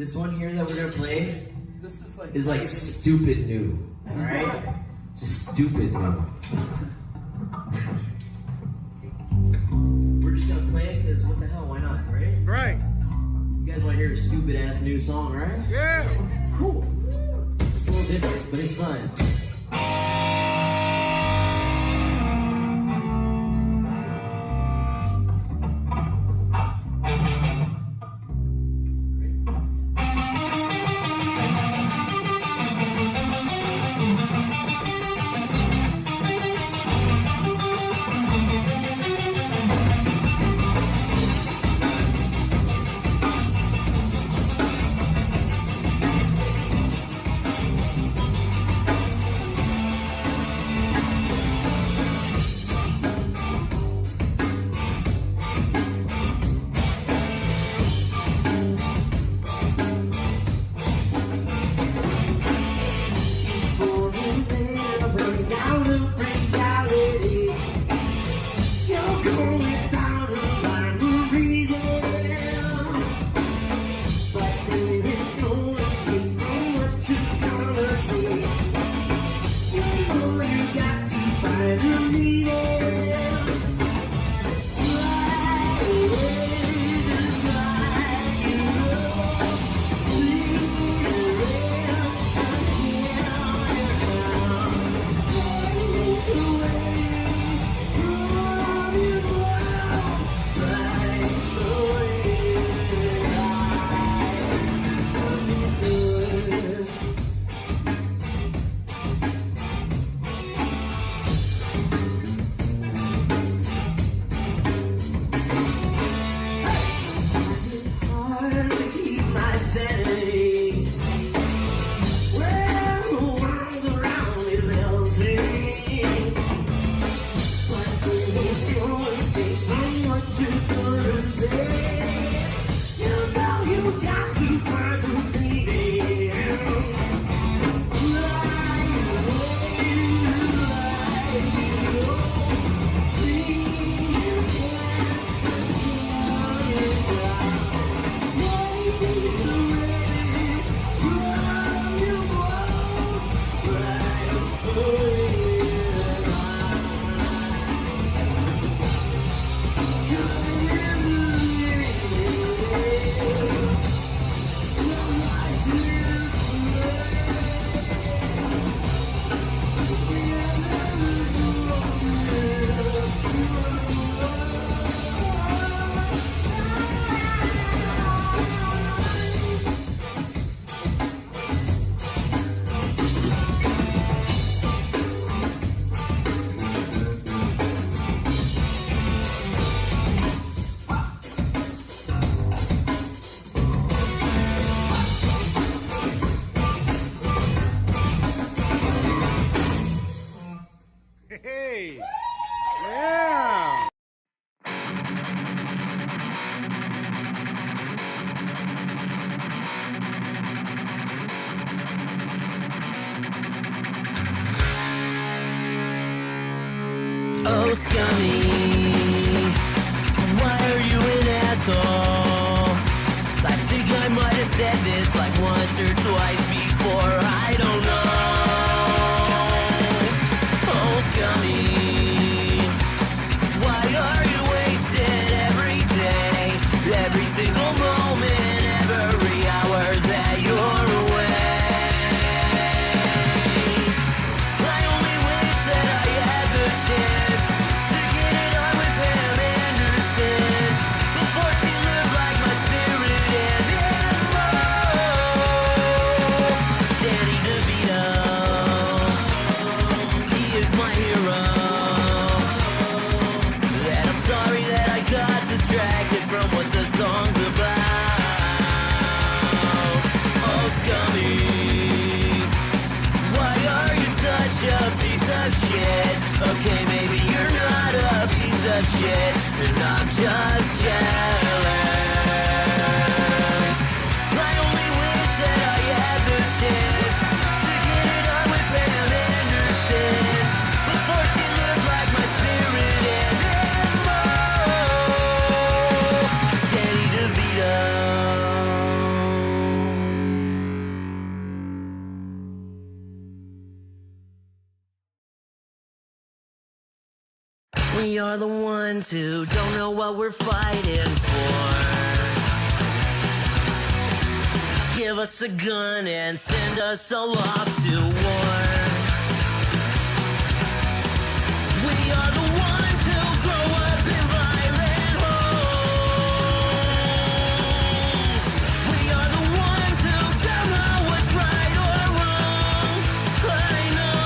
This one here that we're gonna play is like stupid new. Alright? Just stupid new. We're just gonna play it because what the hell, why not, right? Right. You guys wanna hear a stupid ass new song, right? Yeah. Cool. It's a little different, but it's fun. Hey. Yeah. Oh, scummy, why are you an asshole? I think I might have said this like once or twice before, I don't know. Oh, scummy, why are you wasted every day, every single moment, every hour that you're away? I only wish that I had the chance to get it on with Pam Anderson before she lived like my spirit and Danny DeVito, he is my hero. And I'm sorry that I got distracted from what the song's about. Oh, scummy, why are you such a piece of shit? Okay, maybe you're not a piece of shit, and I'm just jealous. I only wish that I had the chance to get it on with Pam Anderson before she lived like my spirit and Danny DeVito. We are the ones who don't know what we're fighting for. Give us a gun and send us all off to war. We are the ones who grow up in violent homes. We are the ones who don't know what's right or wrong. I know.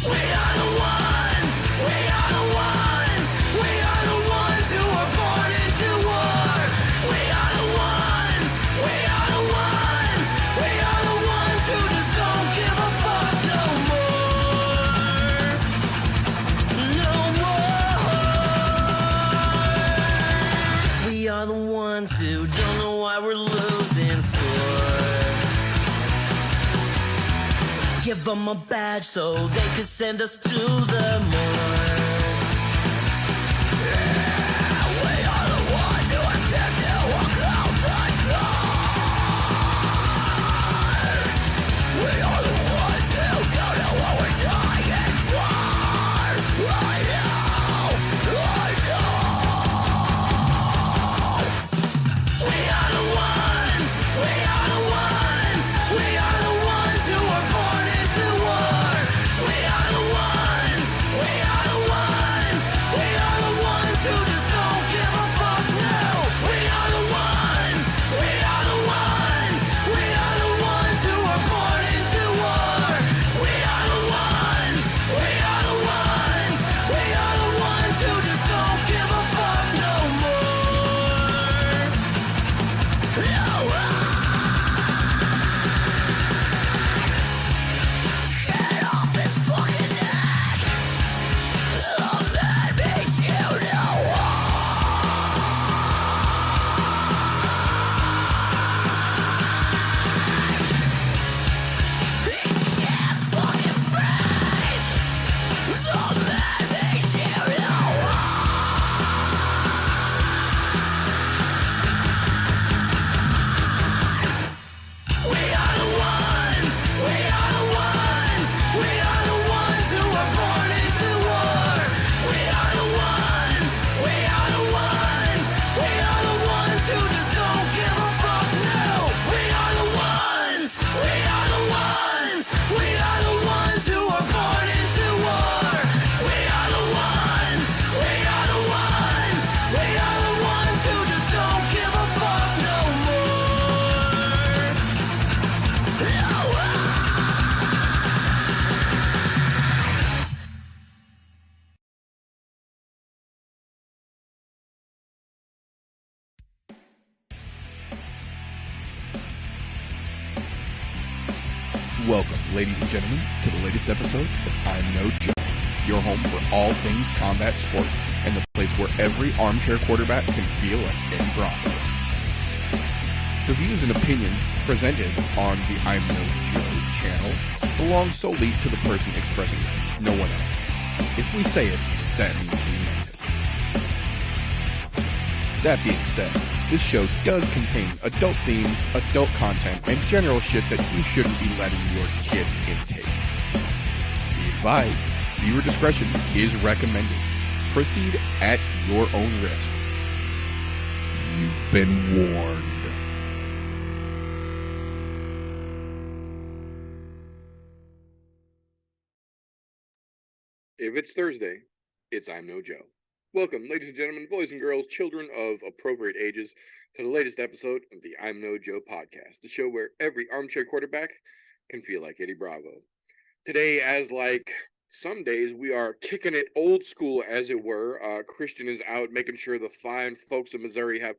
We are the ones. We are the ones. We are the ones who were born into war. We are the ones. We are the ones. We are the ones who just don't give a fuck no more. No more. We are the ones who don't know why we're losing score. Give them a badge so they could send us to the morgue. We are the ones who are scared to walk out the door. We are the ones who don't know what we're dying for. I know. We are the ones. We are the ones. We are the ones who were born into war. We are the ones. We are the ones. We are the ones who just don't give a fuck now. We are the ones. We are the ones. We are the ones who were born into war. We are the ones. We are the ones. We are the ones who just don't give a fuck no more. No. Get off this fucking neck. Love that makes you know. Can't fucking breathe. Love that makes you know. We are the ones. We are the ones. We are the ones who were born into war. We are the ones. We are the ones. We are the ones who just don't give a fuck now. We are the ones. We are the ones. We are the ones who were born into war. We are the ones. We are the ones. We are the ones who just don't give a fuck no more. Welcome, ladies and gentlemen, to the latest episode of I'm No Joe, your home for all things combat sports and the place where every armchair quarterback can feel like Eddie Bravo. The views and opinions presented on the I'm No Joe channel belong solely to the person expressing them, no one else. If we say it, that means we meant it. That being said, this show does contain adult themes, adult content, and general shit that you shouldn't be letting your kids intake. Be advised, viewer discretion is recommended. Proceed at your own risk. You've been warned. If it's Thursday, it's I'm No Joe. Welcome, ladies and gentlemen, boys and girls, children of appropriate ages, to the latest episode of the I'm No Joe podcast, the show where every armchair quarterback can feel like Eddie Bravo. Today, as like some days, we are kicking it old school, as it were. Christian is out making sure the fine folks of Missouri have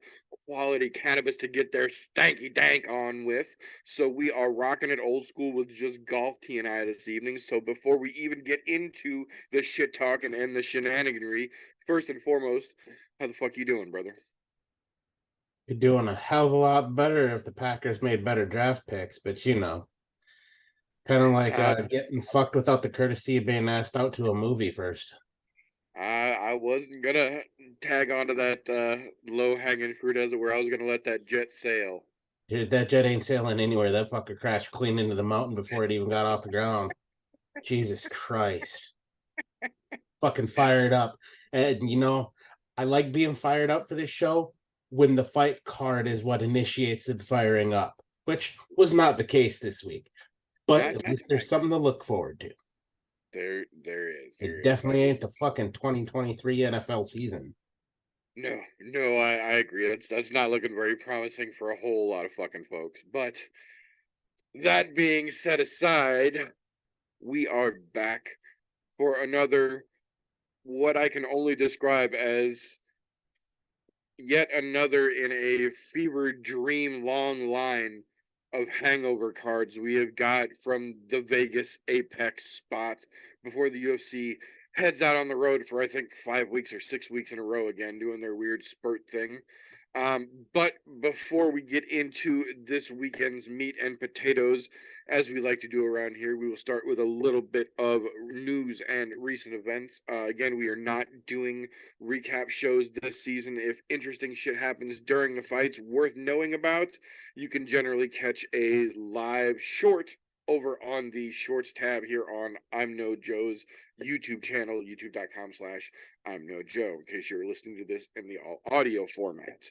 quality cannabis to get their stanky dank on with. So we are rocking it old school with just Golf T and I this evening. So before we even get into the shit talking and the shenaniganry, first and foremost, how the fuck you doing, brother? You're doing a hell of a lot better if the Packers made better draft picks, but you know, kind of like getting fucked without the courtesy of being asked out to a movie first. I wasn't gonna tag onto that low-hanging fruit, as it were. I was gonna let that jet sail. Dude, that jet ain't sailing anywhere. That fucker crashed clean into the mountain before it even got off the ground. Jesus Christ. Fucking fired up. And, you know, I like being fired up for this show when the fight card is what initiates the firing up, which was not the case this week. But Not at least tonight. there's something to look forward to. There is. It definitely ain't the fucking 2023 NFL season. No, I agree. That's not looking very promising for a whole lot of fucking folks. But that being set aside, we are back for another, what I can only describe as yet another in a fever dream long line of hangover cards we have got from the Vegas Apex spot before the UFC heads out on the road for I think 5 weeks or 6 weeks in a row again, doing their weird spurt thing. But before we get into this weekend's meat and potatoes, as we like to do around here, we will start with a little bit of news and recent events. Again, we are not doing recap shows this season. If interesting shit happens during the fights worth knowing about, you can generally catch a live short over on the shorts tab here on ImNoJoe's YouTube channel, youtube.com/ImNoJoe, in case you're listening to this in the all audio format.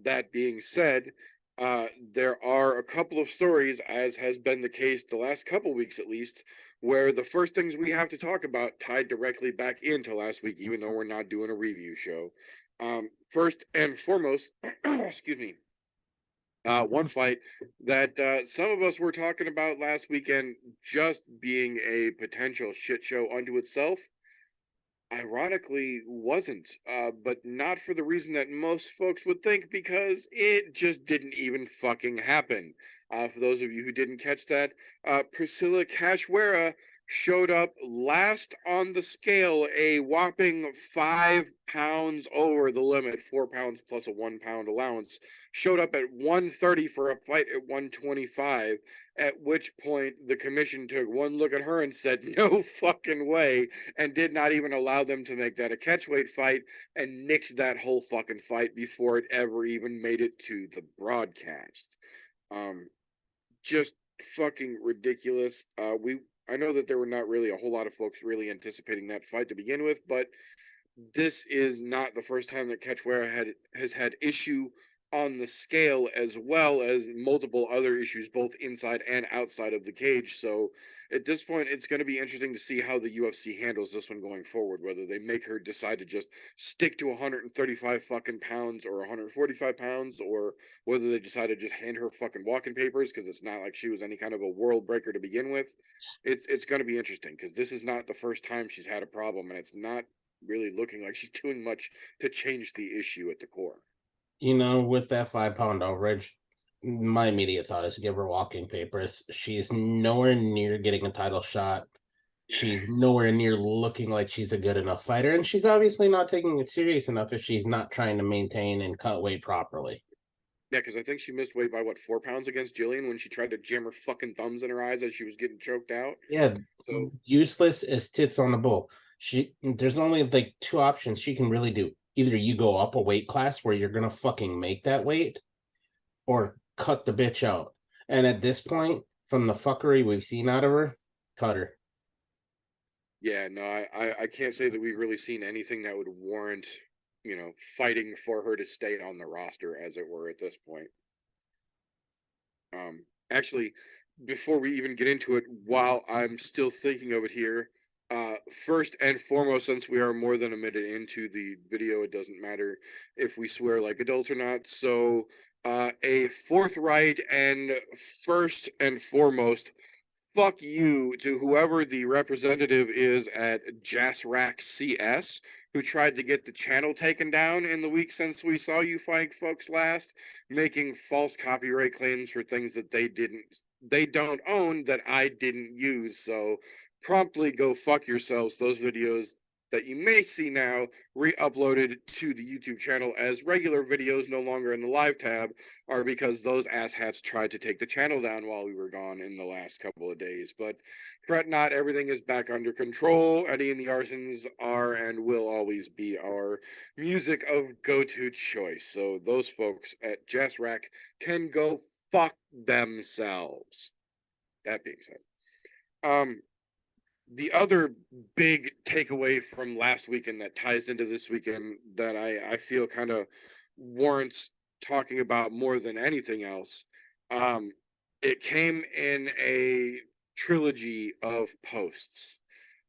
That being said, there are a couple of stories, as has been the case the last couple weeks at least, where the first things we have to talk about tied directly back into last week, even though we're not doing a review show. First and foremost, excuse me, one fight that some of us were talking about last weekend just being a potential shit show unto itself, ironically wasn't, but not for the reason that most folks would think, because it just didn't even fucking happen. For those of you who didn't catch that, Priscilla Cachoeira showed up last on the scale, a whopping 5 pounds over the limit, 4 pounds plus a 1 pound allowance, showed up at 130 for a fight at 125, at which point the commission took one look at her and said, no fucking way, and did not even allow them to make that a catchweight fight, and nixed that whole fucking fight before it ever even made it to the broadcast. Just fucking ridiculous. I know that there were not really a whole lot of folks really anticipating that fight to begin with, but this is not the first time that Cachoeira has had issue on the scale, as well as multiple other issues both inside and outside of the cage. So at this point, it's going to be interesting to see how the UFC handles this one going forward, whether they make her decide to just stick to 135 fucking pounds or 145 pounds, or whether they decide to just hand her fucking walking papers, because it's not like she was any kind of a world breaker to begin with. It's going to be interesting, because this is not the first time she's had a problem, and it's not really looking like she's doing much to change the issue at the core. You know, with that 5 pound overage, my immediate thought is to give her walking papers. She's nowhere near getting a title shot. She's nowhere near looking like she's a good enough fighter, and she's obviously not taking it serious enough if she's not trying to maintain and cut weight properly. Yeah, because I think she missed weight by, what, 4 pounds against Jillian when she tried to jam her fucking thumbs in her eyes as she was getting choked out. Yeah, So useless as tits on a bull. There's only like 2 options she can really do. Either you go up a weight class where you're gonna fucking make that weight, or cut the bitch out. And at this point, from the fuckery we've seen out of her, cut her. yeah, no, I can't say that we've really seen anything that would warrant, fighting for her to stay on the roster, as it were, at this point. Actually, before we even get into it, while I'm still thinking of it here, first and foremost, since we are more than a minute into the video, it doesn't matter if we swear like adults or not. So, a forthright and first and foremost, fuck you to whoever the representative is at JassRack CS, who tried to get the channel taken down in the week since we saw you fight folks last, making false copyright claims for things that they don't own, that I didn't use. So promptly go fuck yourselves. Those videos that you may see now re-uploaded to the YouTube channel as regular videos, no longer in the live tab, are because those asshats tried to take the channel down while we were gone in the last couple of days. But fret not, everything is back under control. Eddie and the Arsons are and will always be our music of go-to choice. So those folks at JassRack can go fuck themselves. That being said, The other big takeaway from last weekend that ties into this weekend that I feel kind of warrants talking about more than anything else, it came in a trilogy of posts.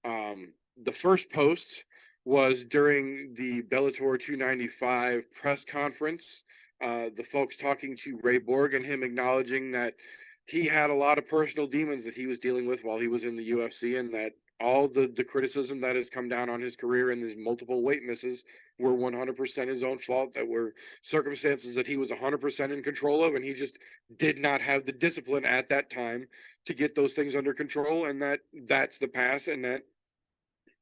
The first post was during the Bellator 295 press conference. The folks talking to Ray Borg and him acknowledging that he had a lot of personal demons that he was dealing with while he was in the UFC, and that all the criticism that has come down on his career and his multiple weight misses were 100% his own fault, that were circumstances that he was 100% in control of, and he just did not have the discipline at that time to get those things under control, and that's the past, and that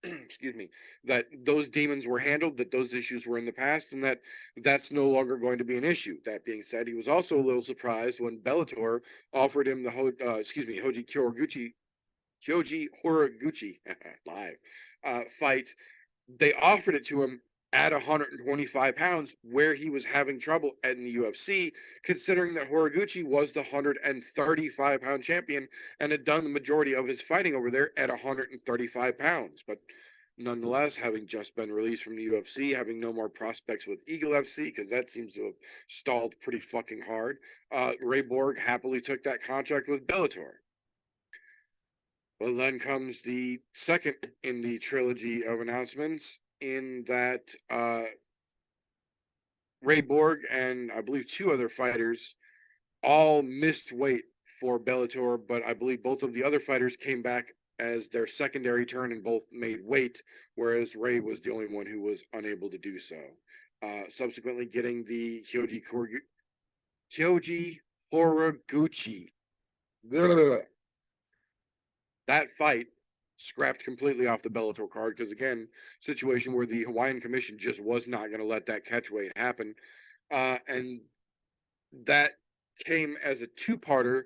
excuse me, that those demons were handled, that those issues were in the past, and that's no longer going to be an issue. That being said, he was also a little surprised when Bellator offered him the Kyoji Horiguchi live fight. They offered it to him at 125 pounds, where he was having trouble in the UFC, considering that Horiguchi was the 135-pound champion and had done the majority of his fighting over there at 135 pounds. But nonetheless, having just been released from the UFC, having no more prospects with Eagle FC, because that seems to have stalled pretty fucking hard, Ray Borg happily took that contract with Bellator. Well, then comes the second in the trilogy of announcements, in that Ray Borg and I believe two other fighters all missed weight for Bellator, but I believe both of the other fighters came back as their secondary turn and both made weight, whereas Ray was the only one who was unable to do so. Subsequently getting the Kyoji Horiguchi. That fight scrapped completely off the Bellator card, because again, situation where the Hawaiian Commission just was not going to let that catchweight happen, and that came as a two-parter.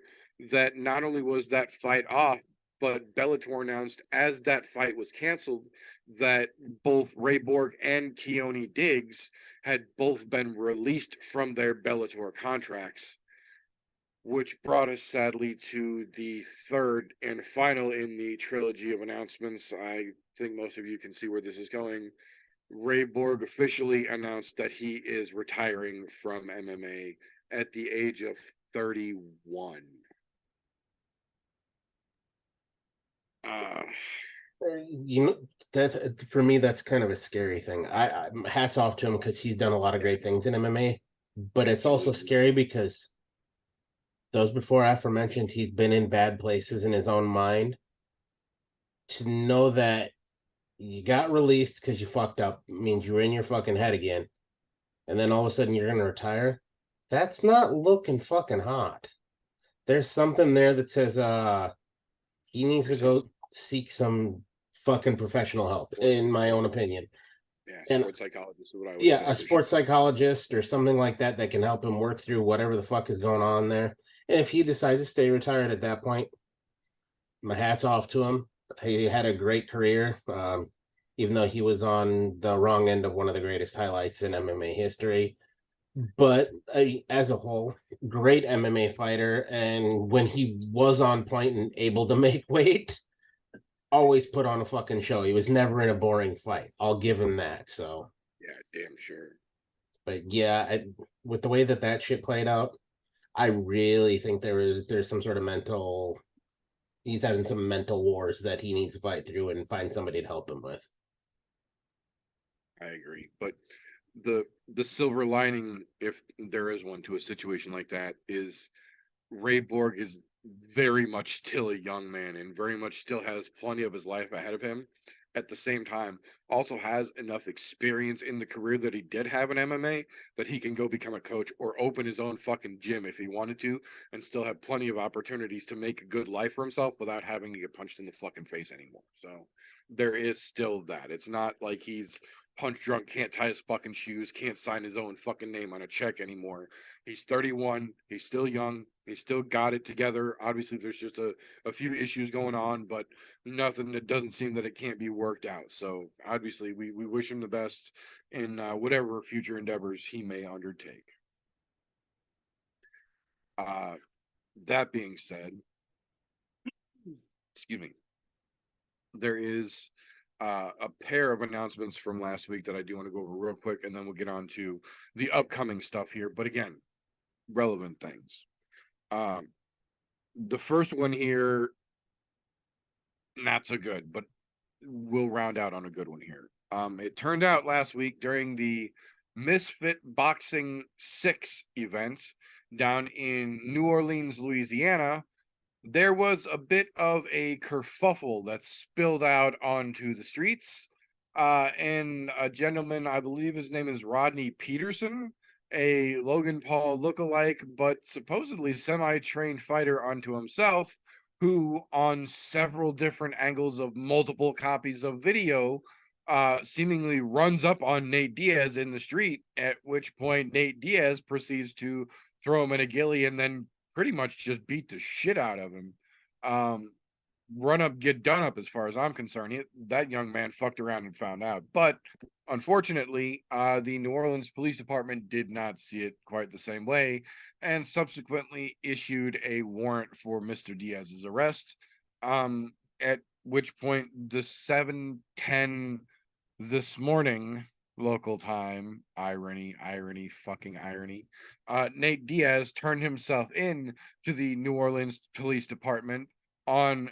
That not only was that fight off, but Bellator announced as that fight was canceled that both Ray Borg and Keone Diggs had both been released from their Bellator contracts, which brought us sadly to the third and final in the trilogy of announcements. I think most of you can see where this is going. Ray Borg officially announced that he is retiring from MMA at the age of 31. You know, that's for me. That's kind of a scary thing. I hats off to him because he's done a lot of great things in MMA, but it's also scary because those before aforementioned, he's been in bad places in his own mind. To know that you got released because you fucked up means you were in your fucking head again, and then all of a sudden you're gonna retire. That's not looking fucking hot. There's something there that says he needs to go seek some fucking professional help, in my own opinion. Yeah, sports psychologist is what I would say. Yeah, a sports psychologist or something like that that can help him work through whatever the fuck is going on there. And if he decides to stay retired at that point, my hat's off to him. He had a great career, even though he was on the wrong end of one of the greatest highlights in MMA history. But as a whole, great MMA fighter. And when he was on point and able to make weight, always put on a fucking show. He was never in a boring fight. I'll give him that. So yeah, damn sure. But yeah, with the way that shit played out, I really think there's some sort of mental. He's having some mental wars that he needs to fight through and find somebody to help him with. I agree, but the silver lining, if there is one, to a situation like that, is Ray Borg is very much still a young man and very much still has plenty of his life ahead of him. At the same time, also has enough experience in the career that he did have in MMA that he can go become a coach or open his own fucking gym if he wanted to, and still have plenty of opportunities to make a good life for himself without having to get punched in the fucking face anymore. So there is still that. It's not like he's punch drunk, can't tie his fucking shoes, can't sign his own fucking name on a check anymore. He's 31. He's still young. He's still got it together. Obviously, there's just a few issues going on, but nothing that doesn't seem that it can't be worked out. So obviously, we wish him the best in whatever future endeavors he may undertake. That being said, excuse me. there is a pair of announcements from last week that I do want to go over real quick, and then we'll get on to the upcoming stuff here. But again, relevant things. The first one here, not so good, but we'll round out on a good one here. It turned out last week during the Misfit Boxing 6 event down in New Orleans, Louisiana, there was a bit of a kerfuffle that spilled out onto the streets. And a gentleman, I believe his name is Rodney Peterson, a Logan Paul lookalike, but supposedly semi-trained fighter unto himself, who on several different angles of multiple copies of video seemingly runs up on Nate Diaz in the street, at which point Nate Diaz proceeds to throw him in a ghillie and then pretty much just beat the shit out of him. Run up, get done up, as far as I'm concerned. That young man fucked around and found out. But unfortunately, the New Orleans Police Department did not see it quite the same way and subsequently issued a warrant for Mr. Diaz's arrest. At which point, the 7:10 this morning local time, irony, fucking irony, Nate Diaz turned himself in to the New Orleans Police Department on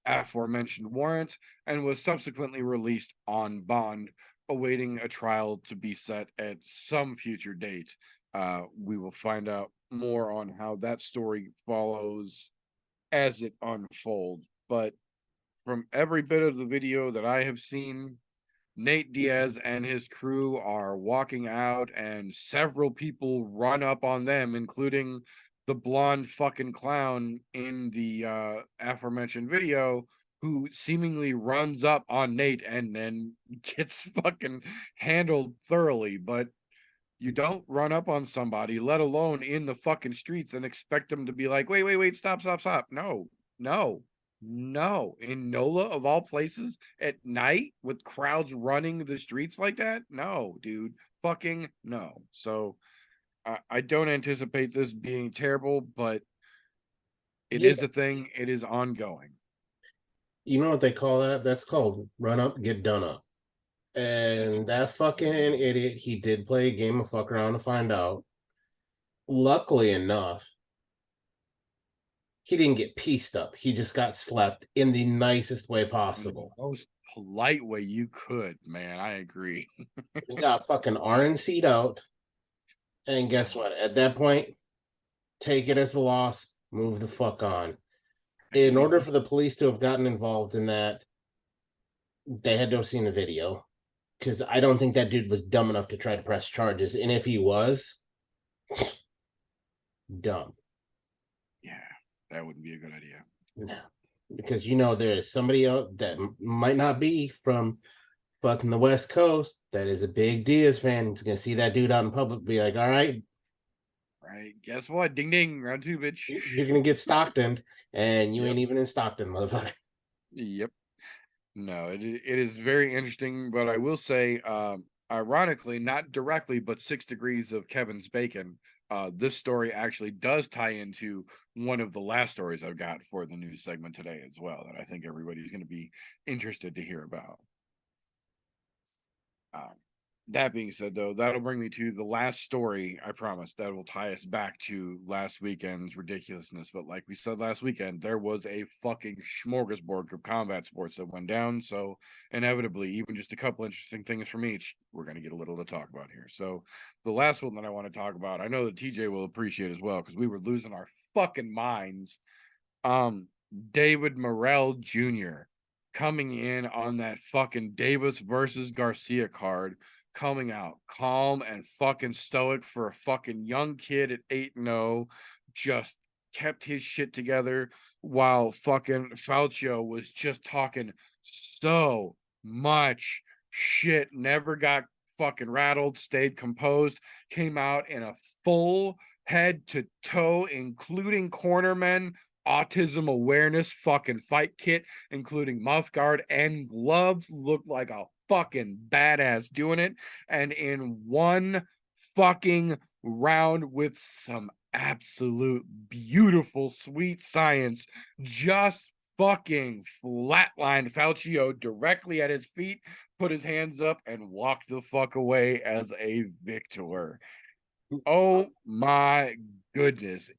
aforementioned warrant and was subsequently released on bond, awaiting a trial to be set at some future date. We will find out more on how that story follows as it unfolds. But from every bit of the video that I have seen, Nate Diaz and his crew are walking out, and several people run up on them, including the blonde fucking clown in the aforementioned video, who seemingly runs up on Nate and then gets fucking handled thoroughly. But you don't run up on somebody, let alone in the fucking streets, and expect them to be like, wait, stop. No, in NOLA of all places at night with crowds running the streets like that. No, dude, fucking no. So I don't anticipate this being terrible, but it is a thing. It is ongoing. You know what they call that? That's called run up, get done up. And that fucking idiot, he did play a game of fuck around to find out. Luckily enough, he didn't get pieced up. He just got slept in the nicest way possible. In the most polite way you could, man. I agree. He got fucking RNC'd out. And guess what? At that point, take it as a loss, move the fuck on. In order for the police to have gotten involved in that, they had to have seen the video. Because I don't think that dude was dumb enough to try to press charges. And if he was, dumb. Yeah. That wouldn't be a good idea. No, because you know there is somebody else that might not be from fucking the West Coast that is a big Diaz fan. He's gonna see that dude out in public, be like, "All right, guess what? Ding ding, round two, bitch. You're gonna get Stockton, and you ain't even in Stockton, motherfucker." Yep. No, it is very interesting, but I will say, ironically, not directly, but 6 degrees of Kevin's bacon. This story actually does tie into one of the last stories I've got for the news segment today as well, that I think everybody's going to be interested to hear about. That being said, though, that'll bring me to the last story, I promise, that will tie us back to last weekend's ridiculousness. But like we said last weekend, there was a fucking smorgasbord of combat sports that went down. So inevitably, even just a couple interesting things from each, we're going to get a little to talk about here. So the last one that I want to talk about, I know that TJ will appreciate as well, because we were losing our fucking minds. David Morrell Jr. coming in on that fucking Davis versus Garcia card, coming out calm and fucking stoic for a fucking young kid at 8-0, just kept his shit together, while fucking Faucio was just talking so much shit, never got fucking rattled, stayed composed, came out in a full head to toe, including cornermen, autism awareness fucking fight kit, including mouth guard and gloves, looked like a fucking badass doing it. And in one fucking round, with some absolute beautiful sweet science, just fucking flatlined Falcio directly at his feet, put his hands up, and walked the fuck away as a victor. Oh my goodness.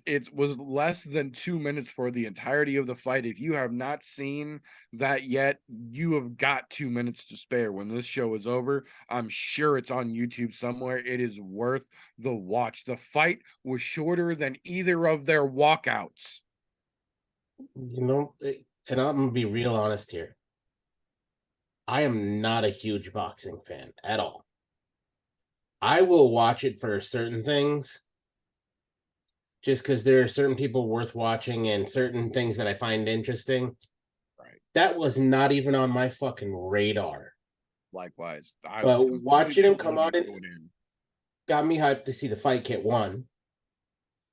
It was less than 2 minutes for the entirety of the fight. If you have not seen that yet, you have got 2 minutes to spare. When this show is over, I'm sure it's on YouTube somewhere. It is worth the watch. The fight was shorter than either of their walkouts. You know, and I'm gonna be real honest here. I am not a huge boxing fan at all. I will watch it for certain things, just because there are certain people worth watching and certain things that I find interesting. Right. That was not even on my fucking radar. Likewise. But watching him come out and got me hyped to see the fight kit 1.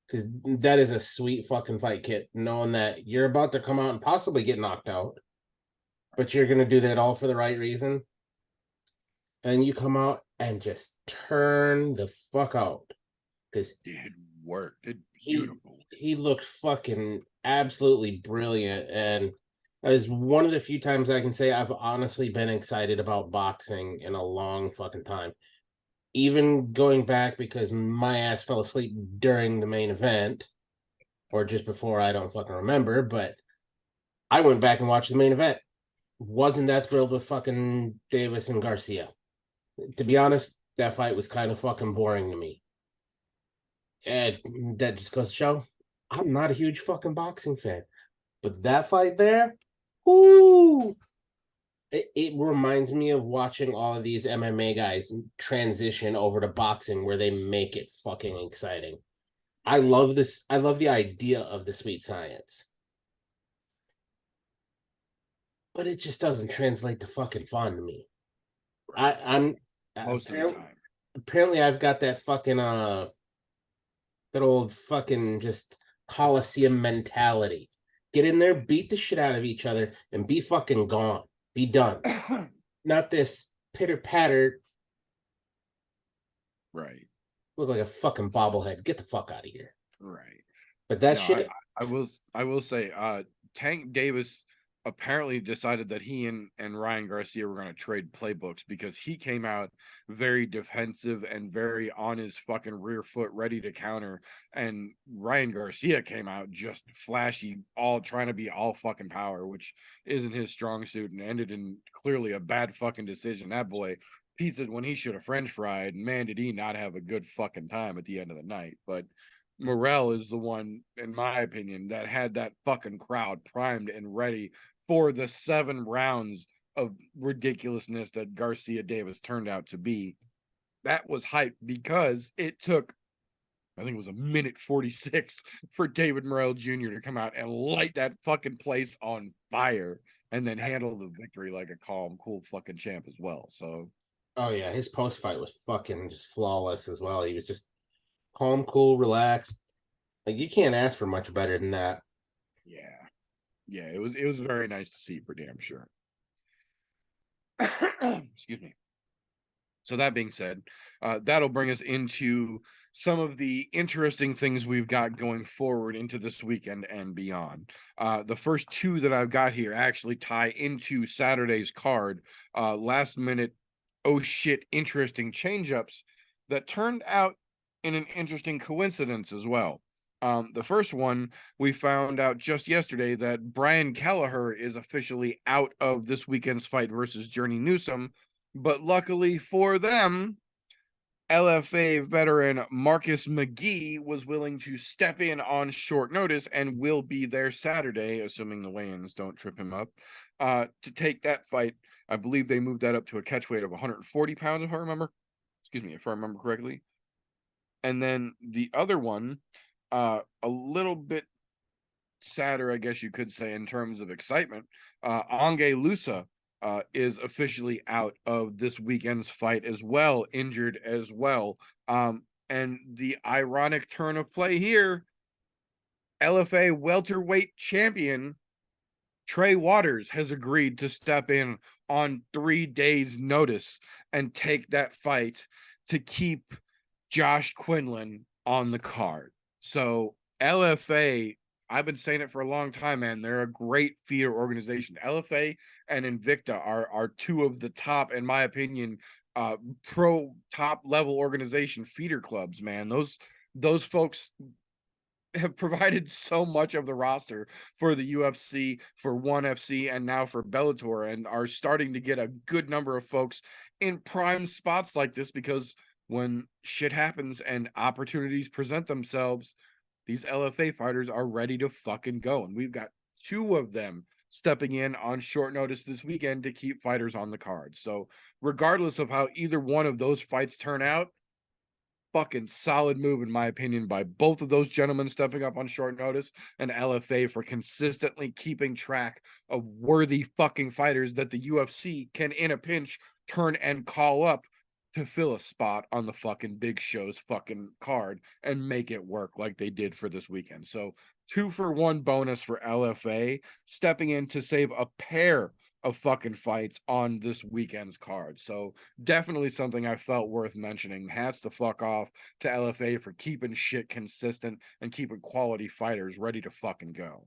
Because that is a sweet fucking fight kit, knowing that you're about to come out and possibly get knocked out, but you're going to do that all for the right reason. And you come out and just turn the fuck out. Because it worked. It beautiful. He looked fucking absolutely brilliant. And as one of the few times I can say I've honestly been excited about boxing in a long fucking time. Even going back because my ass fell asleep during the main event, or just before, I don't fucking remember, but I went back and watched the main event. Wasn't that thrilled with fucking Davis and Garcia. To be honest, that fight was kind of fucking boring to me. And that just goes to show I'm not a huge fucking boxing fan. But that fight there, whoo! It reminds me of watching all of these MMA guys transition over to boxing where they make it fucking exciting. I love this. I love the idea of the sweet science. But it just doesn't translate to fucking fun to me. I'm most of the time. Apparently I've got that fucking that old fucking just Coliseum mentality. Get in there, beat the shit out of each other, and be fucking gone. Be done. Not this pitter-patter. Right. Look like a fucking bobblehead. Get the fuck out of here. Right. But that shit. I will say, Tank Davis apparently decided that he and Ryan Garcia were going to trade playbooks because he came out very defensive and very on his fucking rear foot, ready to counter. And Ryan Garcia came out just flashy, all trying to be all fucking power, which isn't his strong suit, and ended in clearly a bad fucking decision. That boy pizzaed when he should have French fried. Man, did he not have a good fucking time at the end of the night. But Morrell is the one, in my opinion, that had that fucking crowd primed and ready for the 7 rounds of ridiculousness that Garcia Davis turned out to be. That was hype because it took, I think it was a minute 46 for David Morrell Jr. to come out and light that fucking place on fire and then handle the victory like a calm, cool fucking champ as well. So, oh yeah, his post fight was fucking just flawless as well. He was just calm, cool, relaxed. Like, you can't ask for much better than that. Yeah, it was very nice to see, for damn sure. Excuse me. So that being said, that'll bring us into some of the interesting things we've got going forward into this weekend and beyond. The first 2 that I've got here actually tie into Saturday's card. Last minute, oh shit, interesting change-ups that turned out in an interesting coincidence as well. The first one, we found out just yesterday that Brian Kelleher is officially out of this weekend's fight versus Journey Newsom, but luckily for them, LFA veteran Marcus McGee was willing to step in on short notice and will be there Saturday, assuming the weigh-ins don't trip him up, to take that fight. I believe they moved that up to a catch weight of 140 pounds, if I remember correctly. And then the other one, a little bit sadder, I guess you could say, in terms of excitement. Ange Lusa is officially out of this weekend's fight as well, injured as well. And the ironic turn of play here, LFA welterweight champion Trey Waters has agreed to step in on 3 days' notice and take that fight to keep Josh Quinlan on the card. So LFA I've been saying it for a long time, man. They're a great feeder organization. LFA and Invicta are two of the top, in my opinion, pro top level organization feeder clubs, man. Those folks have provided so much of the roster for the UFC, for ONE FC, and now for Bellator, and are starting to get a good number of folks in prime spots like this, because when shit happens and opportunities present themselves, these LFA fighters are ready to fucking go. And we've got two of them stepping in on short notice this weekend to keep fighters on the card. So regardless of how either one of those fights turn out, fucking solid move, in my opinion, by both of those gentlemen stepping up on short notice, and LFA for consistently keeping track of worthy fucking fighters that the UFC can, in a pinch, turn and call up to fill a spot on the fucking big show's fucking card and make it work like they did for this weekend. So 2-for-1 bonus for LFA, stepping in to save a pair of fucking fights on this weekend's card. So definitely something I felt worth mentioning. Hats the fuck off to LFA for keeping shit consistent and keeping quality fighters ready to fucking go.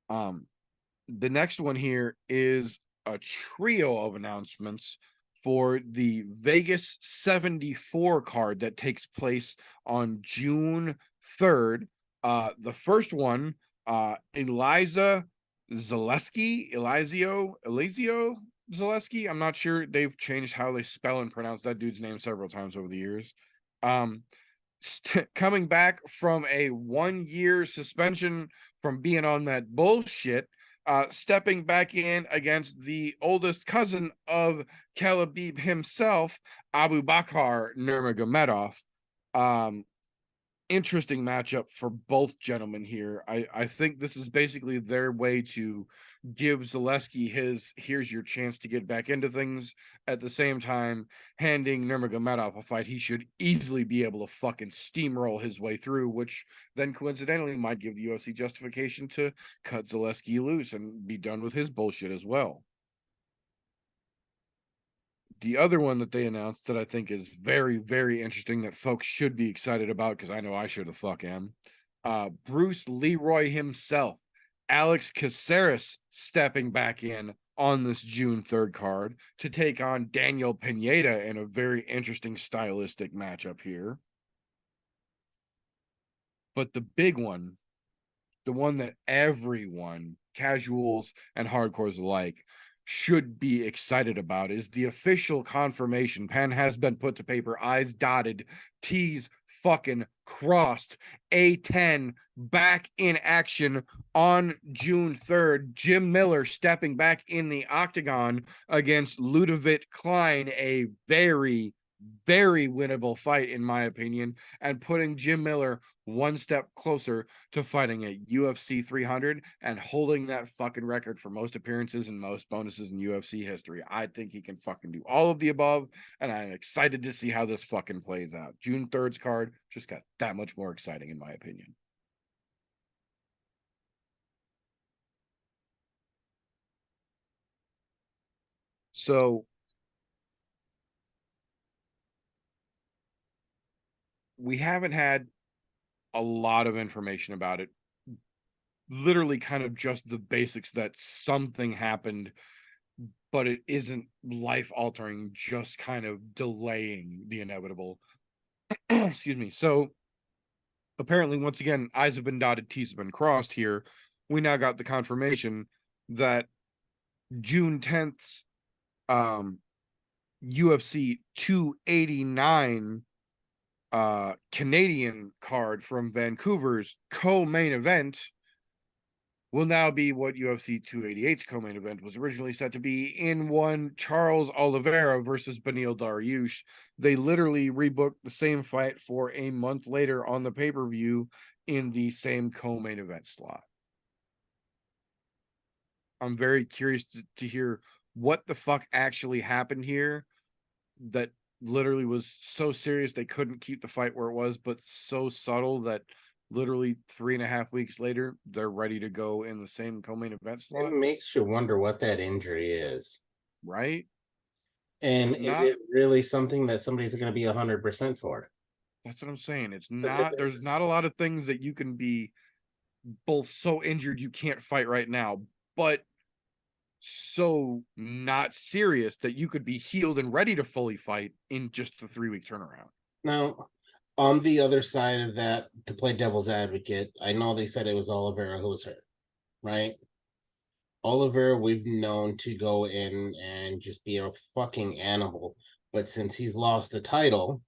The next one here is a trio of announcements for the Vegas 74 card that takes place on June 3rd. The first one, Elizio Zaleski. I'm not sure. They've changed how they spell and pronounce that dude's name several times over the years. Coming back from a 1-year suspension from being on that bullshit, stepping back in against the oldest cousin of Khabib himself, Abubakar Nurmagomedov. Interesting matchup for both gentlemen here. I think this is basically their way to give Zaleski here's your chance to get back into things, at the same time handing Nurmagomedov a fight he should easily be able to fucking steamroll his way through, which then coincidentally might give the UFC justification to cut Zaleski loose and be done with his bullshit as well. The other one that they announced that I think is very, very interesting that folks should be excited about, because I know I sure the fuck am. Bruce Leroy himself, Alex Caceres, stepping back in on this June 3rd card to take on Daniel Pineda in a very interesting stylistic matchup here. But the big one, the one that everyone, casuals and hardcores alike, should be excited about, is the official confirmation. Pen has been put to paper, I's dotted, T's fucking crossed. A10 back in action on June 3rd. Jim Miller stepping back in the octagon against Ludovic Klein, a very, very winnable fight, in my opinion, and putting Jim Miller one step closer to fighting at UFC 300 and holding that fucking record for most appearances and most bonuses in UFC history. I think he can fucking do all of the above, and I'm excited to see how this fucking plays out. June 3rd's card just got that much more exciting, in my opinion. So we haven't had a lot of information about it. Literally kind of just the basics that something happened, but it isn't life altering, just kind of delaying the inevitable. Excuse me. So apparently, once again, I's have been dotted, T's have been crossed here. We now got the confirmation that June 10th's UFC 289 Canadian card from Vancouver's co-main event will now be what UFC 288's co-main event was originally set to be, in one Charles Oliveira versus Beneil Dariush. They literally rebooked the same fight for a month later on the pay-per-view in the same co-main event slot. I'm very curious to hear what the fuck actually happened here that literally was so serious they couldn't keep the fight where it was, but so subtle that literally 3.5 weeks later they're ready to go in the same co-main event slot. It makes you wonder what that injury is, right? and is it really something that somebody's going to be 100% for? That's what I'm saying. It's 'Cause not, there's not a lot of things that you can be both so injured you can't fight right now, but so not serious that you could be healed and ready to fully fight in just the 3-week turnaround. Now, on the other side of that, to play devil's advocate, I know they said it was Oliveira who was hurt, right? Oliveira, we've known to go in and just be a fucking animal, but since he's lost the title,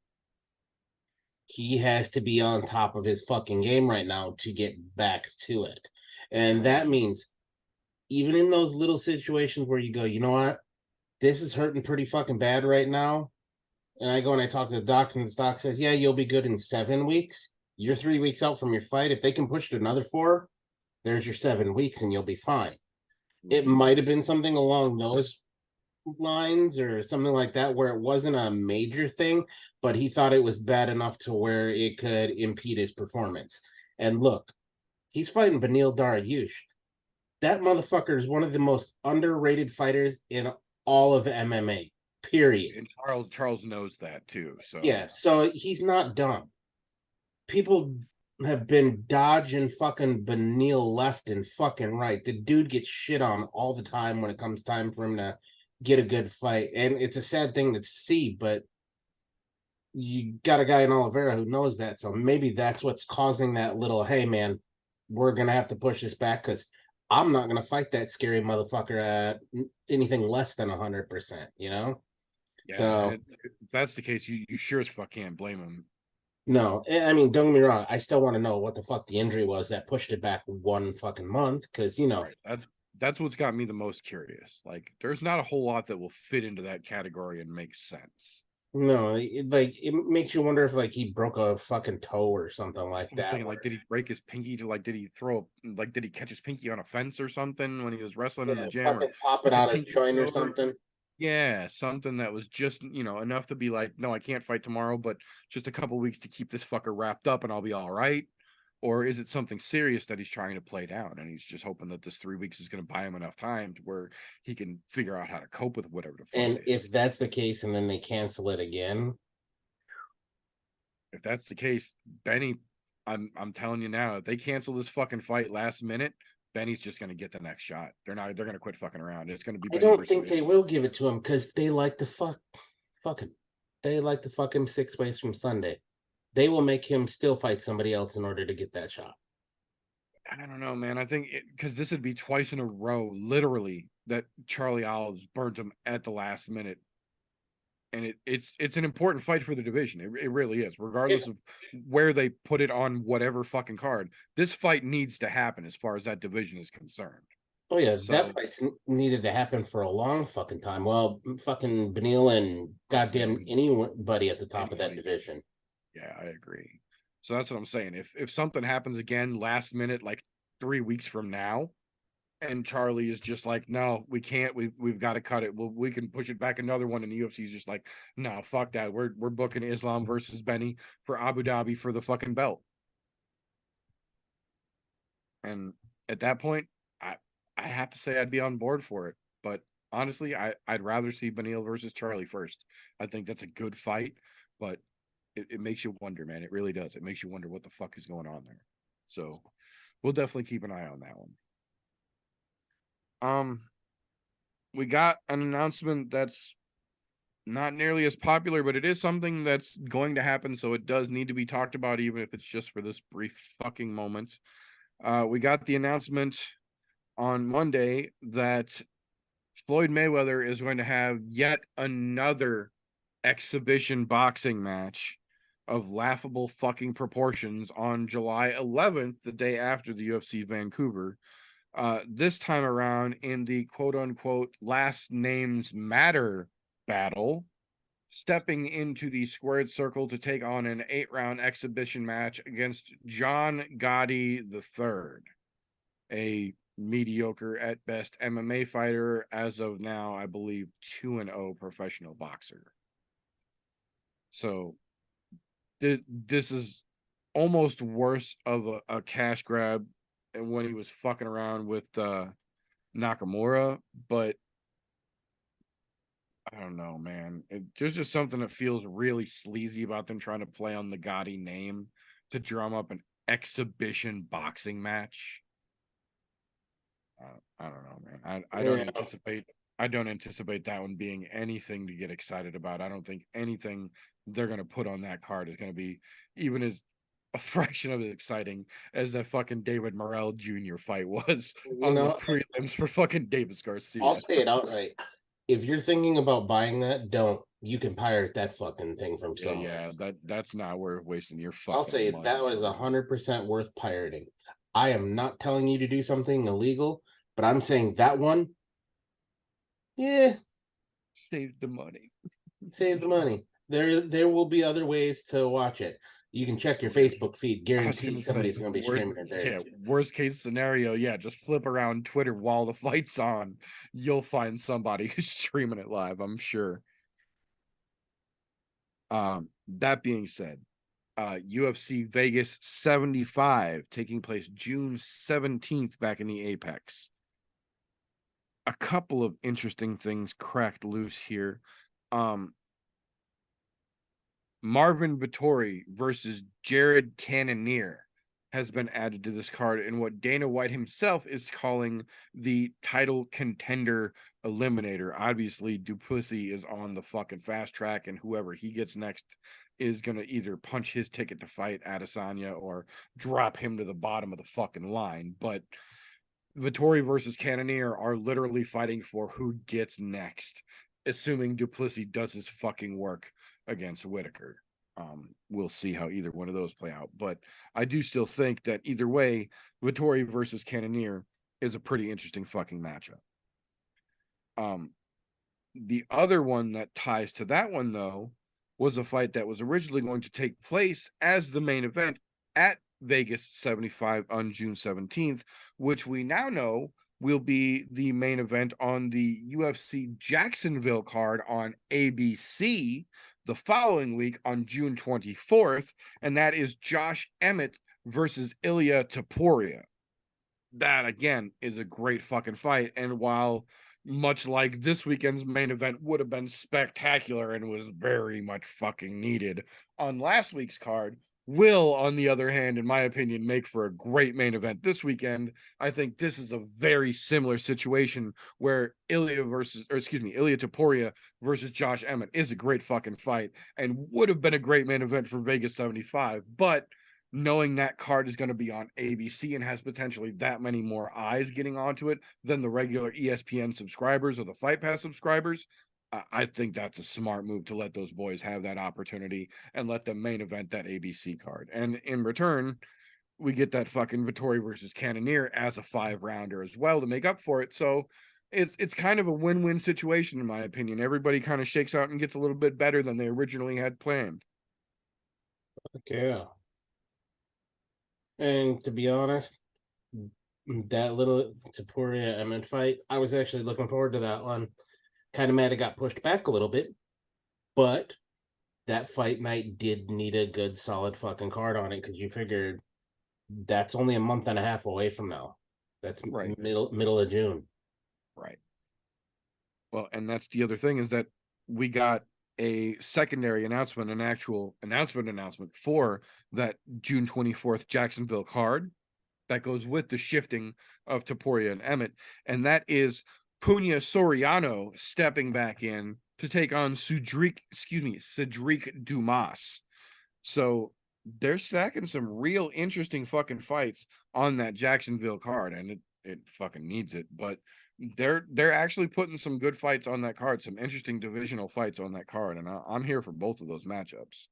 he has to be on top of his fucking game right now to get back to it. And that means even in those little situations where you go, you know what, this is hurting pretty fucking bad right now. And I go and I talk to the doc, and the doc says, yeah, you'll be good in 7 weeks. You're 3 weeks out from your fight. If they can push to another 4, there's your 7 weeks and you'll be fine. It might have been something along those lines or something like that where it wasn't a major thing, but he thought it was bad enough to where it could impede his performance. And look, he's fighting Beneil Dariush. That motherfucker is one of the most underrated fighters in all of MMA, period. And Charles knows that too. So yeah, so he's not dumb. People have been dodging fucking Beneil left and fucking right. The dude gets shit on all the time when it comes time for him to get a good fight. And it's a sad thing to see, but you got a guy in Oliveira who knows that. So maybe that's what's causing that little, hey man, we're gonna have to push this back because I'm not gonna fight that scary motherfucker at anything less than 100%, you know? yeah, So if that's the case, you sure as fuck can't blame him. no, I mean, don't get me wrong. I still want to know what the fuck the injury was that pushed it back 1 fucking month. Because Right. That's what's got me the most curious. Like, there's not a whole lot that will fit into that category and make sense. no, it makes you wonder if like he broke a fucking toe or something like I'm that. saying, like, did he break his pinky to did he did he catch his pinky on a fence or something when he was wrestling in the gym? Fucking Or pop it his out of pinky joint or over? something. Yeah, something that was just, enough to be like, no, I can't fight tomorrow, but just a couple weeks to keep this fucker wrapped up and I'll be all right. Or is it something serious that he's trying to play down and he's just hoping that this 3 weeks is going to buy him enough time to where he can figure out how to cope with whatever the fuck And it is. if that's the case, and then they cancel it again, If that's the case, Benny, I'm telling you now, if they cancel this fucking fight last minute, Benny's just going to get the next shot. They're going to quit fucking around. It's going to be I Benny don't versus think they Islam. will give it to him because they like to fuck him. They like to fuck him 6 ways from Sunday. They will make him still fight somebody else in order to get that shot. I don't know, man. I think because this would be twice in a row, literally, that Charlie Olives burnt him at the last minute. And it's an important fight for the division. It really is, regardless of where they put it on whatever fucking card. This fight needs to happen as far as that division is concerned. Oh yeah, So, that fight's needed to happen for a long fucking time. Well, fucking Beneil and goddamn anybody at the top of that division. Yeah, I agree. So that's what I'm saying. If something happens again last minute, like 3 weeks from now, and Charlie is just like, no, we can't. We've got to cut it. Well, we can push it back another one, and the UFC is just like, no, fuck that. We're booking Islam versus Benny for Abu Dhabi for the fucking belt. And at that point, I have to say I'd be on board for it. But honestly, I'd rather see Beneil versus Charlie first. I think that's a good fight, but it makes you wonder, man. It really does. It makes you wonder what the fuck is going on there. So we'll definitely keep an eye on that one. We got an announcement that's not nearly as popular, but it is something that's going to happen, so it does need to be talked about, even if it's just for this brief fucking moment. We got the announcement on Monday that Floyd Mayweather is going to have yet another exhibition boxing match of laughable fucking proportions on July 11th, the day after the UFC Vancouver. This time around in the quote-unquote last names matter battle, stepping into the squared circle to take on an 8-round exhibition match against John Gotti III, a mediocre at best MMA fighter, as of now, I believe 2-0 professional boxer. So this is almost worse of a cash grab and when he was fucking around with Nakamura, but I don't know, man. There's just something that feels really sleazy about them trying to play on the Gotti name to drum up an exhibition boxing match. I don't know, man. I don't anticipate. I don't anticipate that one being anything to get excited about. I don't think anything they're gonna put on that card is gonna be even as a fraction of as exciting as that fucking David Morrell Jr. fight was on the prelims for fucking Davis Garcia. I'll say it outright. If you're thinking about buying that, don't. You can pirate that fucking thing from somewhere. Yeah, that's not worth wasting your fucking I'll say money. that was 100% worth pirating. I am not telling you to do something illegal, but I'm saying that one, yeah, Save the money. save the money. There will be other ways to watch it. You can check your Facebook feed. Guaranteed somebody's going to be streaming it there. Yeah, worst case scenario, yeah, just flip around Twitter while the fight's on. You'll find somebody who's streaming it live, I'm sure. That being said, UFC Vegas 75 taking place June 17th back in the Apex. A couple of interesting things cracked loose here. Marvin Vettori versus Jared Cannonier has been added to this card in what Dana White himself is calling the title contender eliminator. Obviously, Duplessis is on the fucking fast track, and whoever he gets next is going to either punch his ticket to fight Adesanya or drop him to the bottom of the fucking line. But Vettori versus Cannonier are literally fighting for who gets next, assuming Duplessis does his fucking work against Whitaker. We'll see how either one of those play out, but I do still think that either way, Vettori versus Cannonier is a pretty interesting fucking matchup. The other one that ties to that one, though, was a fight that was originally going to take place as the main event at Vegas 75 on June 17th, which we now know will be the main event on the UFC Jacksonville card on ABC the following week on June 24th, and that is Josh Emmett versus Ilia Topuria. That, again, is a great fucking fight, and while much like this weekend's main event would have been spectacular and was very much fucking needed on last week's card, will, on the other hand, in my opinion, make for a great main event this weekend. I think this is a very similar situation where Ilia Topuria versus Josh Emmett is a great fucking fight and would have been a great main event for Vegas 75. But knowing that card is going to be on ABC and has potentially that many more eyes getting onto it than the regular ESPN subscribers or the Fight Pass subscribers, I think that's a smart move to let those boys have that opportunity and let them main event that ABC card. And in return, we get that fucking Vettori versus Cannonier as a 5-rounder as well to make up for it. So it's kind of a win-win situation, in my opinion. Everybody kind of shakes out and gets a little bit better than they originally had planned. Okay. And to be honest, that little Topuria Emmett fight, I was actually looking forward to that one. Kind of mad it got pushed back a little bit, but that fight night did need a good solid fucking card on it because you figured that's only a month and a half away from now. That's right. middle of June. Right. Well, and that's the other thing is that we got a secondary announcement, an actual announcement for that June 24th Jacksonville card that goes with the shifting of Topuria and Emmett, and that is Punya Soriano stepping back in to take on Cedric Dumas. So they're stacking some real interesting fucking fights on that Jacksonville card, and it fucking needs it. But they're actually putting some good fights on that card, some interesting divisional fights on that card, and I'm here for both of those matchups.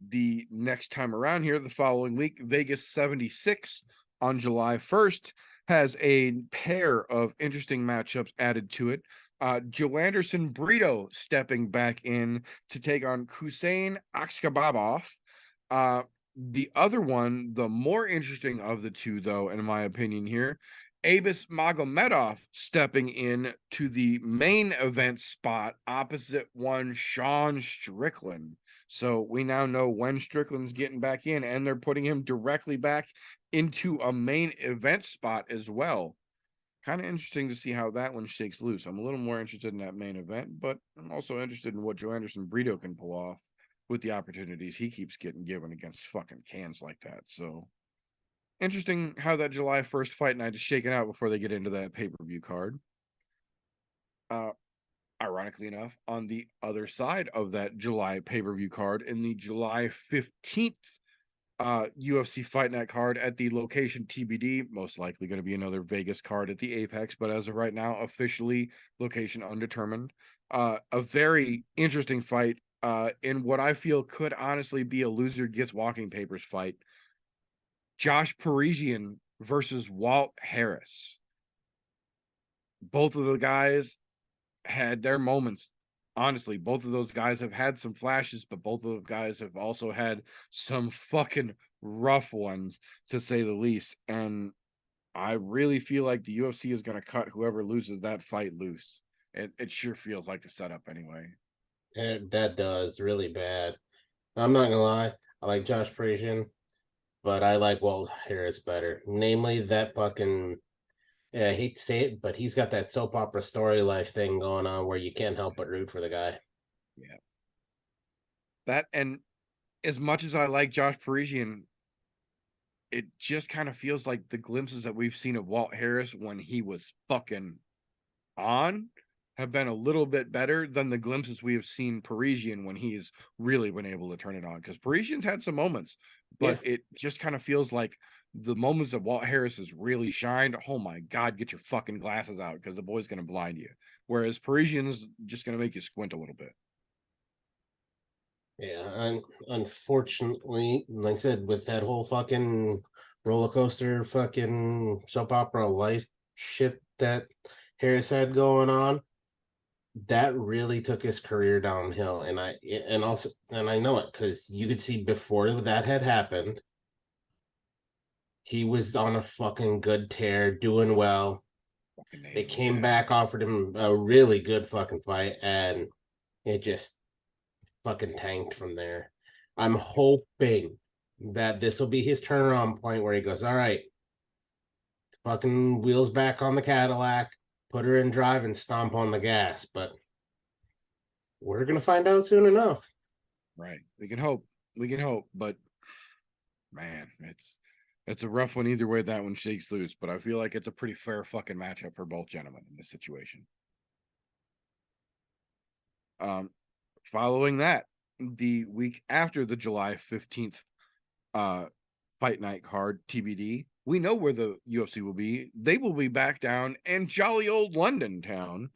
The next time around here, the following week, Vegas 76 on July 1st has a pair of interesting matchups added to it. Joanderson Brito stepping back in to take on Hussein Akshababov. The other one, the more interesting of the two, though, in my opinion here, Abus Magomedov stepping in to the main event spot opposite one Sean Strickland. So we now know when Strickland's getting back in, and they're putting him directly back into a main event spot as well. kind of interesting to see how that one shakes loose. I'm a little more interested in that main event, but I'm also interested in what Joe Anderson Brito can pull off with the opportunities he keeps getting given against fucking cans like that. So interesting how that July 1st fight night is shaken out before they get into that pay-per-view card. Ironically enough, on the other side of that July pay-per-view card, in the July 15th UFC Fight Night card at the location TBD, most likely going to be another Vegas card at the Apex, but as of right now, officially location undetermined. A very interesting fight in what I feel could honestly be a loser gets walking papers fight. Josh Parisian versus Walt Harris. Both of the guys had their moments. Honestly, both of those guys have had some flashes, but both of those guys have also had some fucking rough ones, to say the least. And I really feel like the UFC is going to cut whoever loses that fight loose. It sure feels like the setup anyway. That does really bad. I'm not gonna lie, I like Josh Parisian, but I like Walt Harris better. Namely, that fucking, yeah, I hate to say it, but he's got that soap opera story life thing going on where you can't help but root for the guy. Yeah. That, and as much as I like Josh Parisian, it just kind of feels like the glimpses that we've seen of Walt Harris when he was fucking on have been a little bit better than the glimpses we have seen Parisian when he's really been able to turn it on. Because Parisian's had some moments, but it just kind of feels like the moments that Walt Harris has really shined. Oh my God, get your fucking glasses out because the boy's going to blind you. Whereas Parisian's just going to make you squint a little bit. Yeah, and unfortunately, like I said, with that whole fucking roller coaster, fucking soap opera life shit that Harris had going on, that really took his career downhill. And I know it because you could see before that had happened, he was on a fucking good tear, doing well. They came back, offered him a really good fucking fight, and it just fucking tanked from there. I'm hoping that this will be his turnaround point where he goes, all right, fucking wheels back on the Cadillac, put her in drive and stomp on the gas. But we're gonna find out soon enough. Right. We can hope. But man, it's a rough one either way that one shakes loose, but I feel like it's a pretty fair fucking matchup for both gentlemen in this situation. Following that, the week after the July 15th fight night card TBD, we know where the UFC will be. They will be back down in jolly old London town.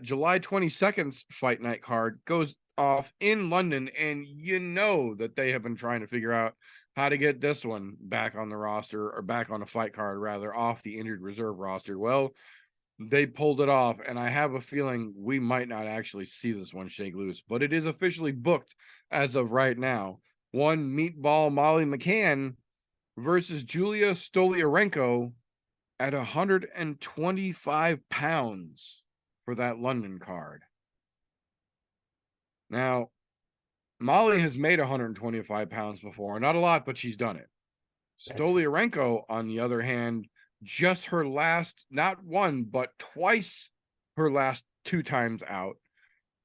July 22nd's fight night card goes off in London, and you know that they have been trying to figure out how to get this one back on the roster, or back on a fight card rather, off the injured reserve roster. Well, they pulled it off, and I have a feeling we might not actually see this one shake loose, but it is officially booked as of right now. One Meatball Molly McCann versus Julia Stolyarenko at 125 pounds for that London card. Now, Molly has made 125 pounds before. Not a lot, but she's done it. Stolyarenko, on the other hand, just her last, not one, but twice her last 2 times out,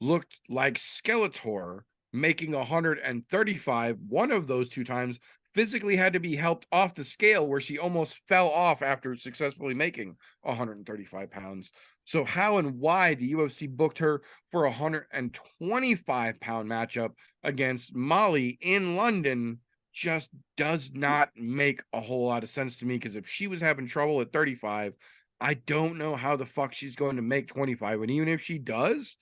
looked like Skeletor, making 135. One of those 2 times physically had to be helped off the scale, where she almost fell off after successfully making 135 pounds. So how and why the UFC booked her for a 125-pound matchup against Molly in London just does not make a whole lot of sense to me, because if she was having trouble at 35, I don't know how the fuck she's going to make 25. And even if she does,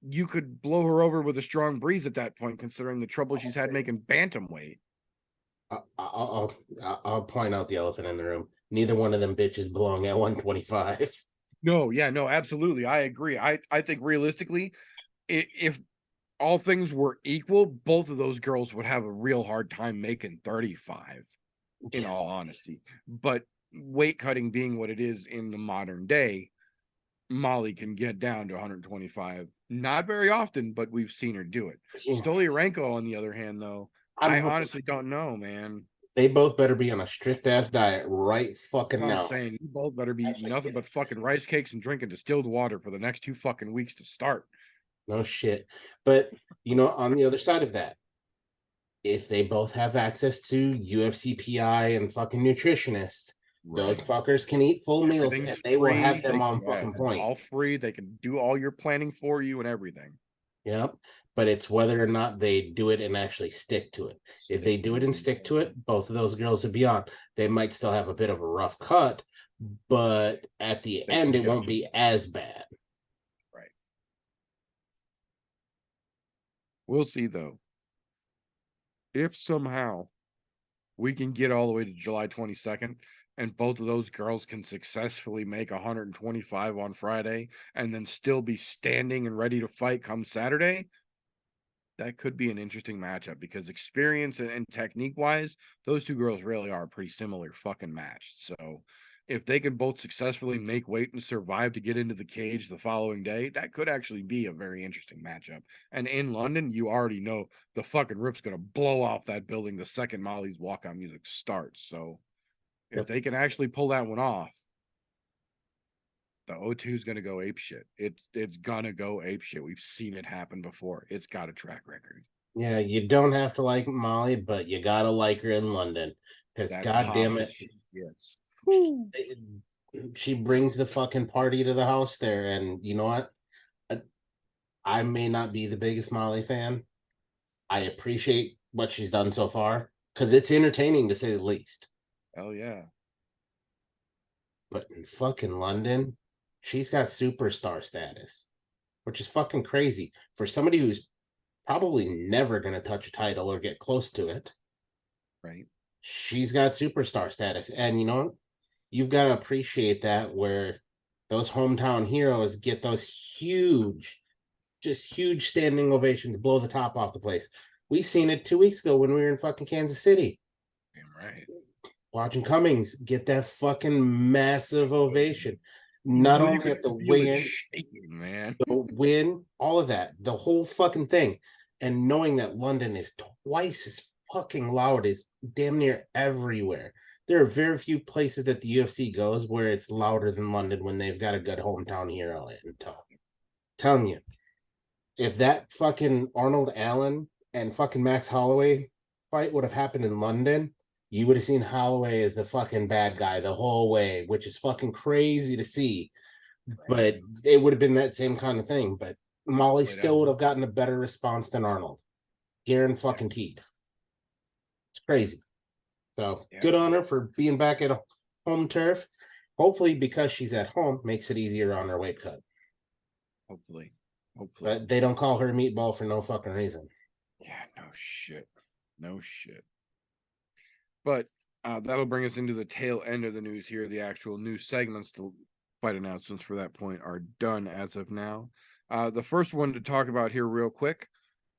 you could blow her over with a strong breeze at that point, considering the trouble she's had making bantamweight. I'll point out the elephant in the room. Neither one of them bitches belong at 125. No, absolutely. I agree. I think realistically, if all things were equal, both of those girls would have a real hard time making 35, in all honesty. But weight cutting being what it is in the modern day, Molly can get down to 125. Not very often, but we've seen her do it. Stolyarenko, on the other hand, though, I honestly don't know, man. They both better be on a strict ass diet right fucking I'm now. saying you both better be eating nothing but fucking rice cakes and drinking distilled water for the next 2 fucking weeks to start. No shit. But on the other side of that, if they both have access to UFC PI and fucking nutritionists, those fuckers can eat full meals and they will have them on fucking point. All free. They can do all your planning for you and everything. Yep. But it's whether or not they do it and actually stick to it. If they do it and stick to it, both of those girls will be on. They might still have a bit of a rough cut, but at the end, it won't be as bad. Right. We'll see, though. If somehow we can get all the way to July 22nd and both of those girls can successfully make 125 on Friday and then still be standing and ready to fight come Saturday, that could be an interesting matchup because experience and technique wise, those two girls really are pretty similar fucking matched. So if they can both successfully make weight and survive to get into the cage the following day, that could actually be a very interesting matchup. And in London, you already know the fucking rip's going to blow off that building the second Molly's walkout music starts. So if they can actually pull that one off, the O2 is going to go ape shit. It's going to go ape shit. We've seen it happen before. It's got a track record. Yeah, you don't have to like Molly, but you gotta like her in London because goddamn it, yes, she brings the fucking party to the house there. And you know what? I may not be the biggest Molly fan. I appreciate what she's done so far because it's entertaining to say the least. Hell yeah. But in fucking London, she's got superstar status, which is fucking crazy for somebody who's probably never going to touch a title or get close to it. Right. She's got superstar status. And you've got to appreciate that where those hometown heroes get those huge standing ovations, blow the top off the place. We seen it 2 weeks ago when we were in fucking Kansas City. Damn right. Watching Cummings get that fucking massive ovation. Not only at the win, all of that, the whole fucking thing. And knowing that London is twice as fucking loud as damn near everywhere. There are very few places that the UFC goes where it's louder than London when they've got a good hometown hero in tow. Telling you, if that fucking Arnold Allen and fucking Max Holloway fight would have happened in London, you would have seen Holloway as the fucking bad guy the whole way, which is fucking crazy to see. But it would have been that same kind of thing. But Molly still would have gotten a better response than Arnold. Guaranteed. It's crazy. So good on her for being back at home turf. Hopefully, because she's at home, makes it easier on her weight cut. Hopefully. But they don't call her meatball for no fucking reason. Yeah, no shit. But that'll bring us into the tail end of the news here. The actual news segments, the fight announcements for that point are done as of now. The first one to talk about here real quick,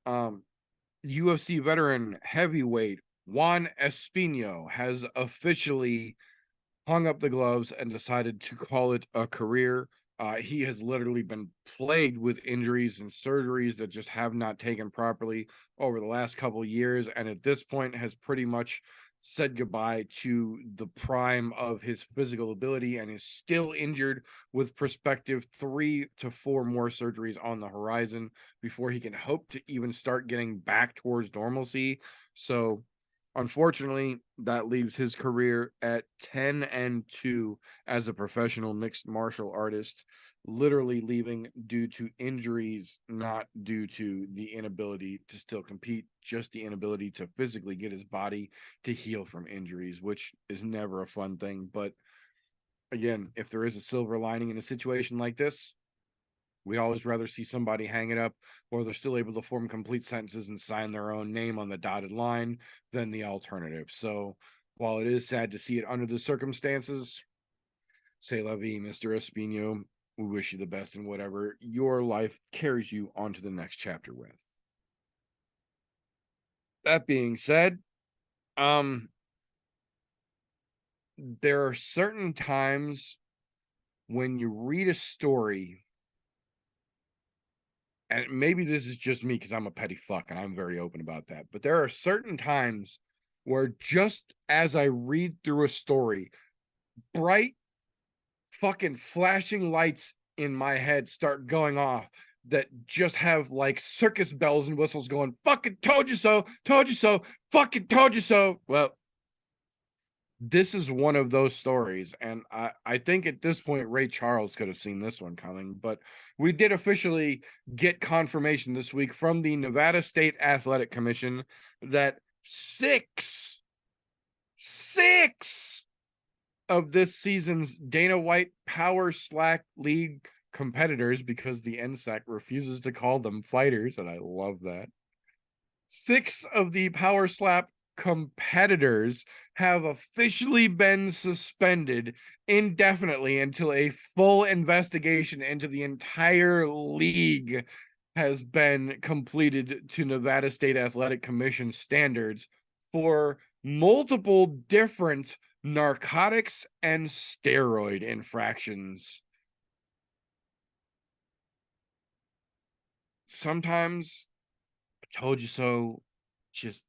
UFC veteran heavyweight Juan Espino has officially hung up the gloves and decided to call it a career. He has literally been plagued with injuries and surgeries that just have not taken properly over the last couple of years, and at this point has pretty much said goodbye to the prime of his physical ability and is still injured with prospective 3 to 4 more surgeries on the horizon before he can hope to even start getting back towards normalcy. So unfortunately, that leaves his career at 10-2 as a professional mixed martial artist, literally leaving due to injuries, not due to the inability to still compete, just the inability to physically get his body to heal from injuries, which is never a fun thing. But again, if there is a silver lining in a situation like this, we'd always rather see somebody hang it up or they're still able to form complete sentences and sign their own name on the dotted line than the alternative. So while it is sad to see it under the circumstances, say la vie, Mr. Espino. We wish you the best in whatever your life carries you onto the next chapter with. That being said, there are certain times when you read a story, and maybe this is just me because I'm a petty fuck and I'm very open about that, but there are certain times where just as I read through a story, bright fucking flashing lights in my head start going off that just have like circus bells and whistles going, fucking told you so, fucking told you so. Well, this is one of those stories, and I think at this point Ray Charles could have seen this one coming, but we did officially get confirmation this week from the Nevada State Athletic Commission that six of this season's Dana White Power Slack League competitors, because the NSAC refuses to call them fighters, and I love that. 6 of the Power Slap competitors have officially been suspended indefinitely until a full investigation into the entire league has been completed to Nevada State Athletic Commission standards for multiple different narcotics and steroid infractions. Sometimes I told you so just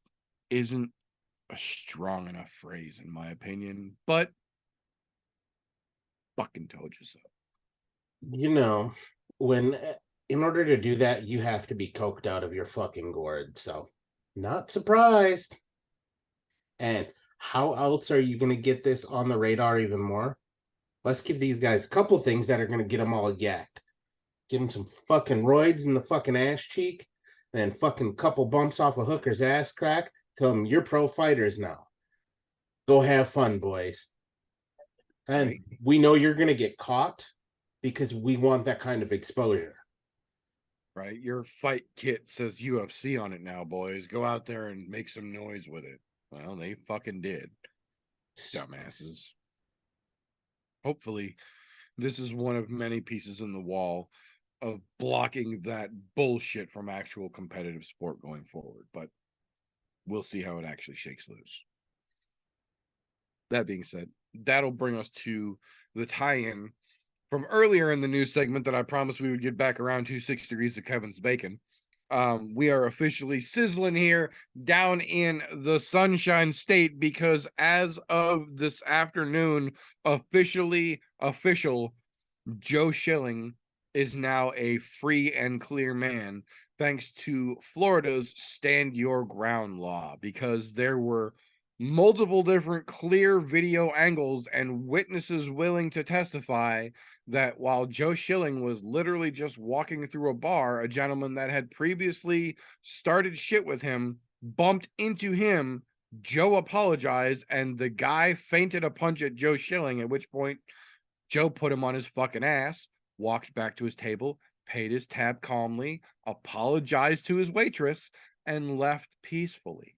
isn't a strong enough phrase in my opinion, but fucking told you so. You know, when in order to do that, you have to be coked out of your fucking gourd. So, not surprised. And how else are you going to get this on the radar even more? Let's give these guys a couple things that are going to get them all yacked. Give them some fucking roids in the fucking ass cheek, then fucking couple bumps off a hooker's ass crack. Tell them you're pro fighters now. Go have fun, boys. And we know you're going to get caught because we want that kind of exposure. Right? Your fight kit says UFC on it now, boys. Go out there and make some noise with it. Well, they fucking did. Dumbasses. Hopefully, this is one of many pieces in the wall of blocking that bullshit from actual competitive sport going forward. But we'll see how it actually shakes loose. That being said, that'll bring us to the tie-in from earlier in the news segment that I promised we would get back around to 6 degrees of Kevin's bacon. We are officially sizzling here down in the Sunshine State because as of this afternoon, official, Joe Schilling is now a free and clear man thanks to Florida's Stand Your Ground law, because there were multiple different clear video angles and witnesses willing to testify that while Joe Schilling was literally just walking through a bar, a gentleman that had previously started shit with him bumped into him. Joe apologized, and the guy feinted a punch at Joe Schilling, at which point Joe put him on his fucking ass, walked back to his table, paid his tab calmly, apologized to his waitress, and left peacefully.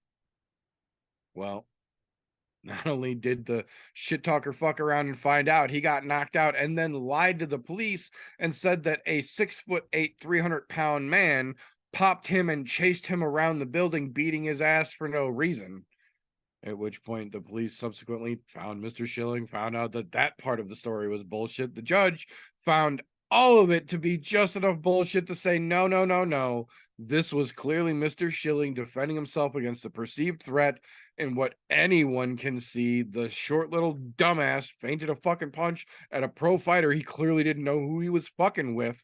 Well, not only did the shit talker fuck around and find out, he got knocked out and then lied to the police and said that a 6'8", 300-pound man popped him and chased him around the building, beating his ass for no reason. At which point the police subsequently found Mr. Schilling, found out that that part of the story was bullshit. The judge found all of it to be just enough bullshit to say, no. This was clearly Mr. Schilling defending himself against a perceived threat. And what anyone can see, the short little dumbass feinted a fucking punch at a pro fighter he clearly didn't know who he was fucking with.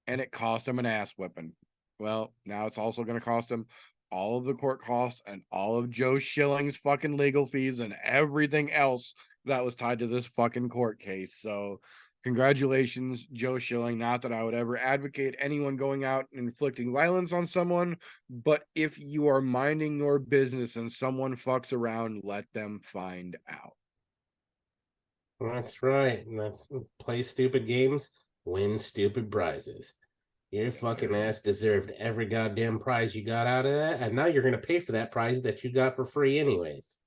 And it cost him an ass whipping. Well, now it's also going to cost him all of the court costs and all of Joe Schilling's fucking legal fees and everything else that was tied to this fucking court case. So congratulations, Joe Schilling. Not that I would ever advocate anyone going out and inflicting violence on someone, but if you are minding your business and someone fucks around, let them find out. That's right. That's play stupid games, win stupid prizes. Your fucking ass deserved every goddamn prize you got out of that, and now you're going to pay for that prize that you got for free anyways.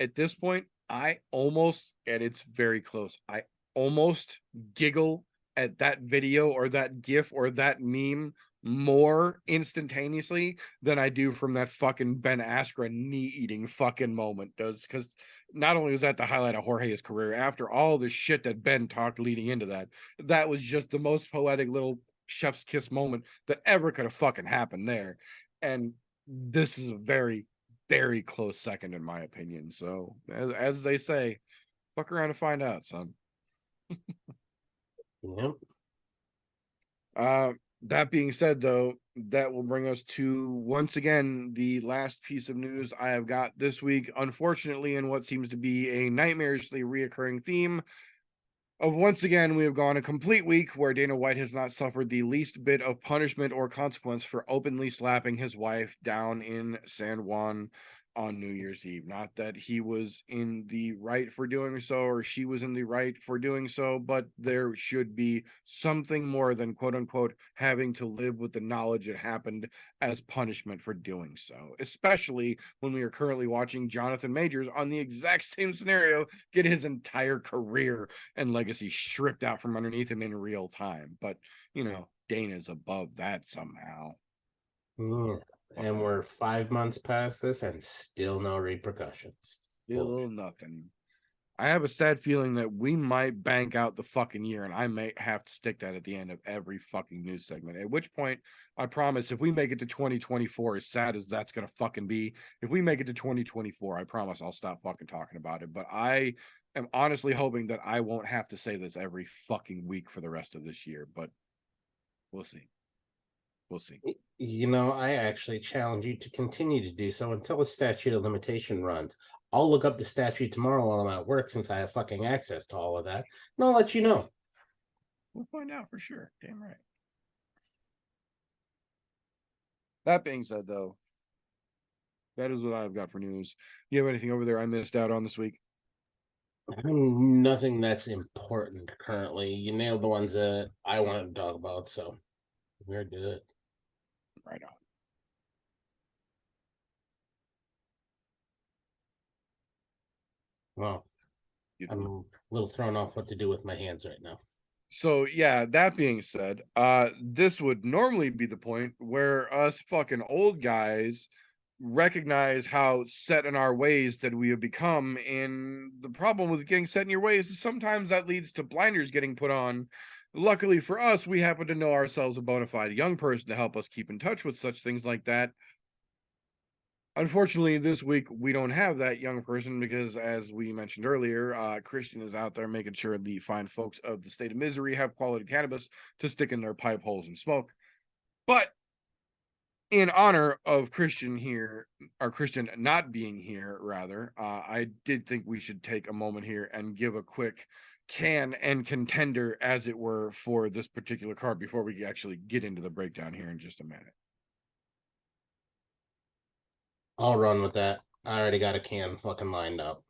At this point, I almost, and it's very close, I almost giggle at that video or that GIF or that meme more instantaneously than I do from that fucking Ben Askren knee-eating fucking moment. Because not only was that the highlight of Jorge's career, after all the shit that Ben talked leading into that, that was just the most poetic little chef's kiss moment that ever could have fucking happened there. And this is a very very close second in my opinion. So as they say, fuck around and find out, son. Yep. That being said, though, that will bring us to once again the last piece of news I have got this week. Unfortunately, in what seems to be a nightmarishly reoccurring theme of once again, we have gone a complete week where Dana White has not suffered the least bit of punishment or consequence for openly slapping his wife down in San Juan on New Year's Eve. Not that he was in the right for doing so or she was in the right for doing so, but there should be something more than quote unquote having to live with the knowledge it happened as punishment for doing so, especially when we are currently watching Jonathan Majors on the exact same scenario get his entire career and legacy stripped out from underneath him in real time. But you know, Dana's above that somehow. Yeah. And we're 5 months past this and still no repercussions. Still nothing. I have a sad feeling that we might bank out the fucking year, and I may have to stick that at the end of every fucking news segment. At which point, I promise, if we make it to 2024, as sad as that's gonna fucking be, if we make it to 2024, I promise I'll stop fucking talking about it. But I am honestly hoping that I won't have to say this every fucking week for the rest of this year, but we'll see. We'll see. You know, I actually challenge you to continue to do so until the statute of limitation runs. I'll look up the statute tomorrow while I'm at work since I have fucking access to all of that, and I'll let you know. We'll find out for sure. Damn right. That being said, though, that is what I've got for news. You have anything over there I missed out on this week? Nothing that's important currently. You nailed the ones that I wanted to talk about, so we're good. Right on. Well, I'm a little thrown off what to do with my hands right now. So yeah, that being said, this would normally be the point where us fucking old guys recognize how set in our ways that we have become. And the problem with getting set in your ways is sometimes that leads to blinders getting put on. Luckily for us, we happen to know ourselves a bona fide young person to help us keep in touch with such things like that. Unfortunately, this week we don't have that young person because, as we mentioned earlier, Christian is out there making sure the fine folks of the state of misery have quality cannabis to stick in their pipe holes and smoke. But in honor of Christian here, or Christian not being here, rather, I did think we should take a moment here and give a quick can and contender, as it were, for this particular card before we actually get into the breakdown here in just a minute. I'll run with that. I already got a can fucking lined up.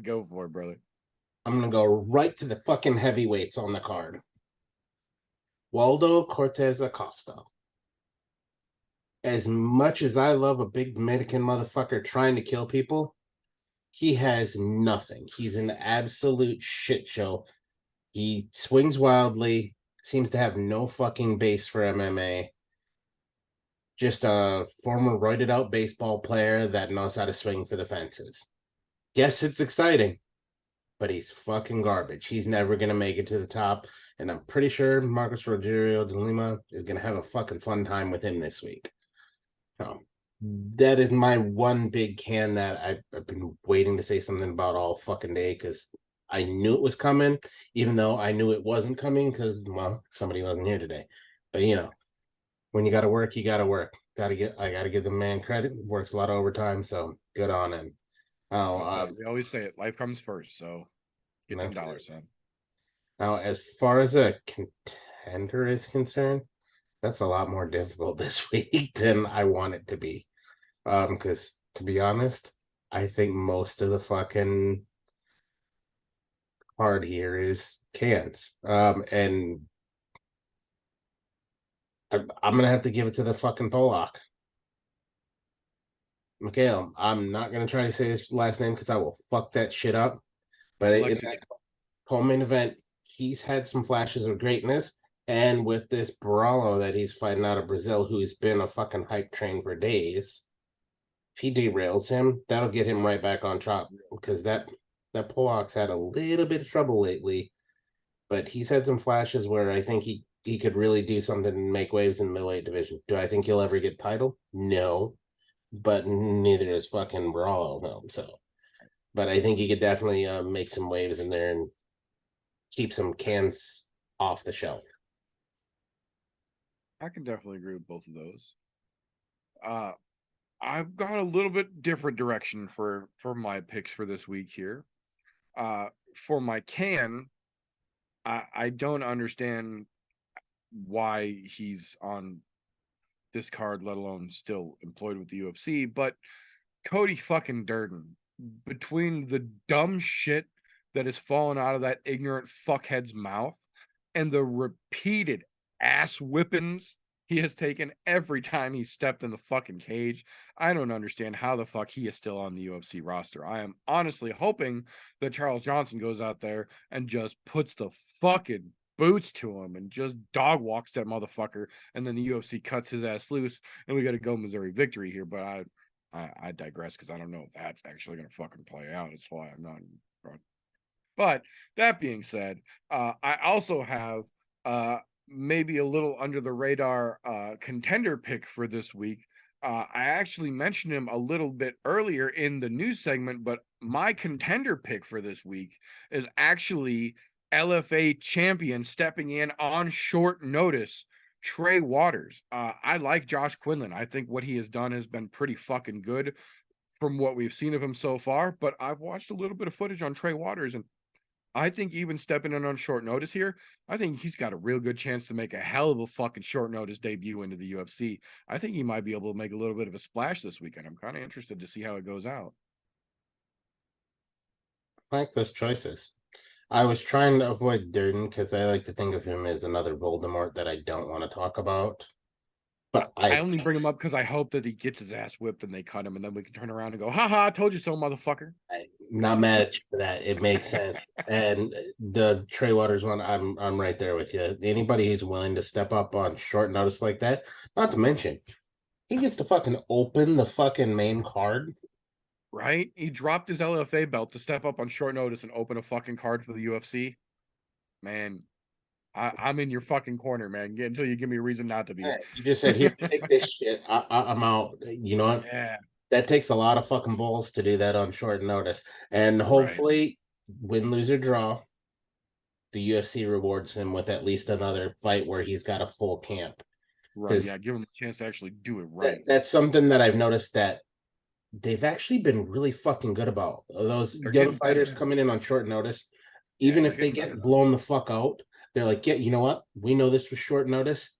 Go for it, brother. I'm gonna go right to the fucking heavyweights on the card. Waldo Cortez Acosta. As much as I love a big Dominican motherfucker trying to kill people, he has nothing. He's an absolute shit show. He swings wildly, seems to have no fucking base for MMA. Just a former roided out baseball player that knows how to swing for the fences. Yes, it's exciting, but he's fucking garbage. He's never going to make it to the top, and I'm pretty sure Marcos Rogerio de Lima is going to have a fucking fun time with him this week. So, that is my one big can that I've been waiting to say something about all fucking day because I knew it was coming, even though I knew it wasn't coming because, well, somebody wasn't here today. But, you know, when you got to work, you got to work. I got to give the man credit. Works a lot of overtime, so good on him. We always say it. Life comes first, so get them dollars, son. Now, as far as a contender is concerned, that's a lot more difficult this week than I want it to be. Because to be honest, I think most of the fucking card here is cans. And I'm gonna have to give it to the fucking Polak. Mikhail, I'm not gonna try to say his last name because I will fuck that shit up. But in that co-main event, he's had some flashes of greatness. And with this Baralo that he's fighting out of Brazil, who's been a fucking hype train for days, if he derails him, that'll get him right back on top. Because that Polak's had a little bit of trouble lately. But he's had some flashes where I think he could really do something and make waves in the middleweight division. Do I think he'll ever get title? No. but neither is fucking Rollo. So, but I think he could definitely make some waves in there and keep some cans off the shelf. I can definitely agree with both of those. I've got a little bit different direction for my picks for this week here. For my can, I don't understand why he's on this card, let alone still employed with the UFC, but Cody fucking Durden, between the dumb shit that has fallen out of that ignorant fuckhead's mouth and the repeated ass whippings he has taken every time he stepped in the fucking cage, I don't understand how the fuck he is still on the UFC roster. I am honestly hoping that Charles Johnson goes out there and just puts the fucking boots to him and just dog walks that motherfucker, and then the UFC cuts his ass loose and we got to go Missouri victory here. But I digress because I don't know if that's actually going to fucking play out. That's why I'm not. But that being said, I also have maybe a little under the radar contender pick for this week. I actually mentioned him a little bit earlier in the news segment, but my contender pick for this week is actually LFA champion stepping in on short notice, Trey Waters. I like Josh Quinlan. I think what he has done has been pretty fucking good from what we've seen of him so far, but I've watched a little bit of footage on Trey Waters, and I think even stepping in on short notice here, I think he's got a real good chance to make a hell of a fucking short notice debut into the UFC. I think he might be able to make a little bit of a splash this weekend. I'm kind of interested to see how it goes out. I like those choices. I was trying to avoid Durden because I like to think of him as another Voldemort that I don't want to talk about. But I only bring him up because I hope that he gets his ass whipped and they cut him, and then we can turn around and go, haha, I told you so, motherfucker. I'm not mad at you for that. It makes sense. And the Trey Waters one, I'm right there with you. Anybody who's willing to step up on short notice like that, not to mention, he gets to fucking open the fucking main card. Right? He dropped his LFA belt to step up on short notice and open a fucking card for the UFC. Man, I'm in your fucking corner, man. Until you give me a reason not to be. You just said, here, take this shit. I'm out. You know what? Yeah. That takes a lot of fucking balls to do that on short notice. And hopefully, win, lose, or draw, the UFC rewards him with at least another fight where he's got a full camp. Right. Yeah, give him a chance to actually do it right. That's something that I've noticed that they've actually been really fucking good about. Those young fighters coming in on short notice, even if they get blown the fuck out, they're like, yeah, you know what? We know this was short notice.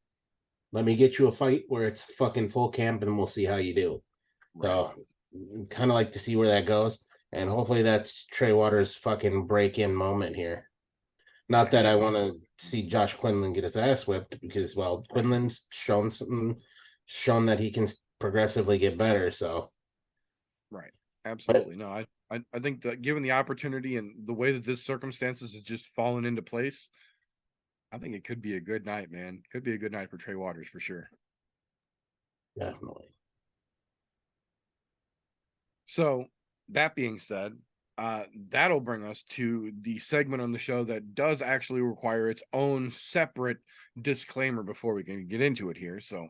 Let me get you a fight where it's fucking full camp and we'll see how you do. Right. So kind of like to see where that goes. And hopefully that's Trey Waters' fucking break-in moment here. Not that I want to see Josh Quinlan get his ass whipped because, well, Quinlan's shown that he can progressively get better. So, right, absolutely. No, I think that given the opportunity and the way that this circumstances has just fallen into place, I think it could be a good night, man. Could be a good night for Trey Waters for sure. Definitely. So that being said, that'll bring us to the segment on the show that does actually require its own separate disclaimer before we can get into it here. So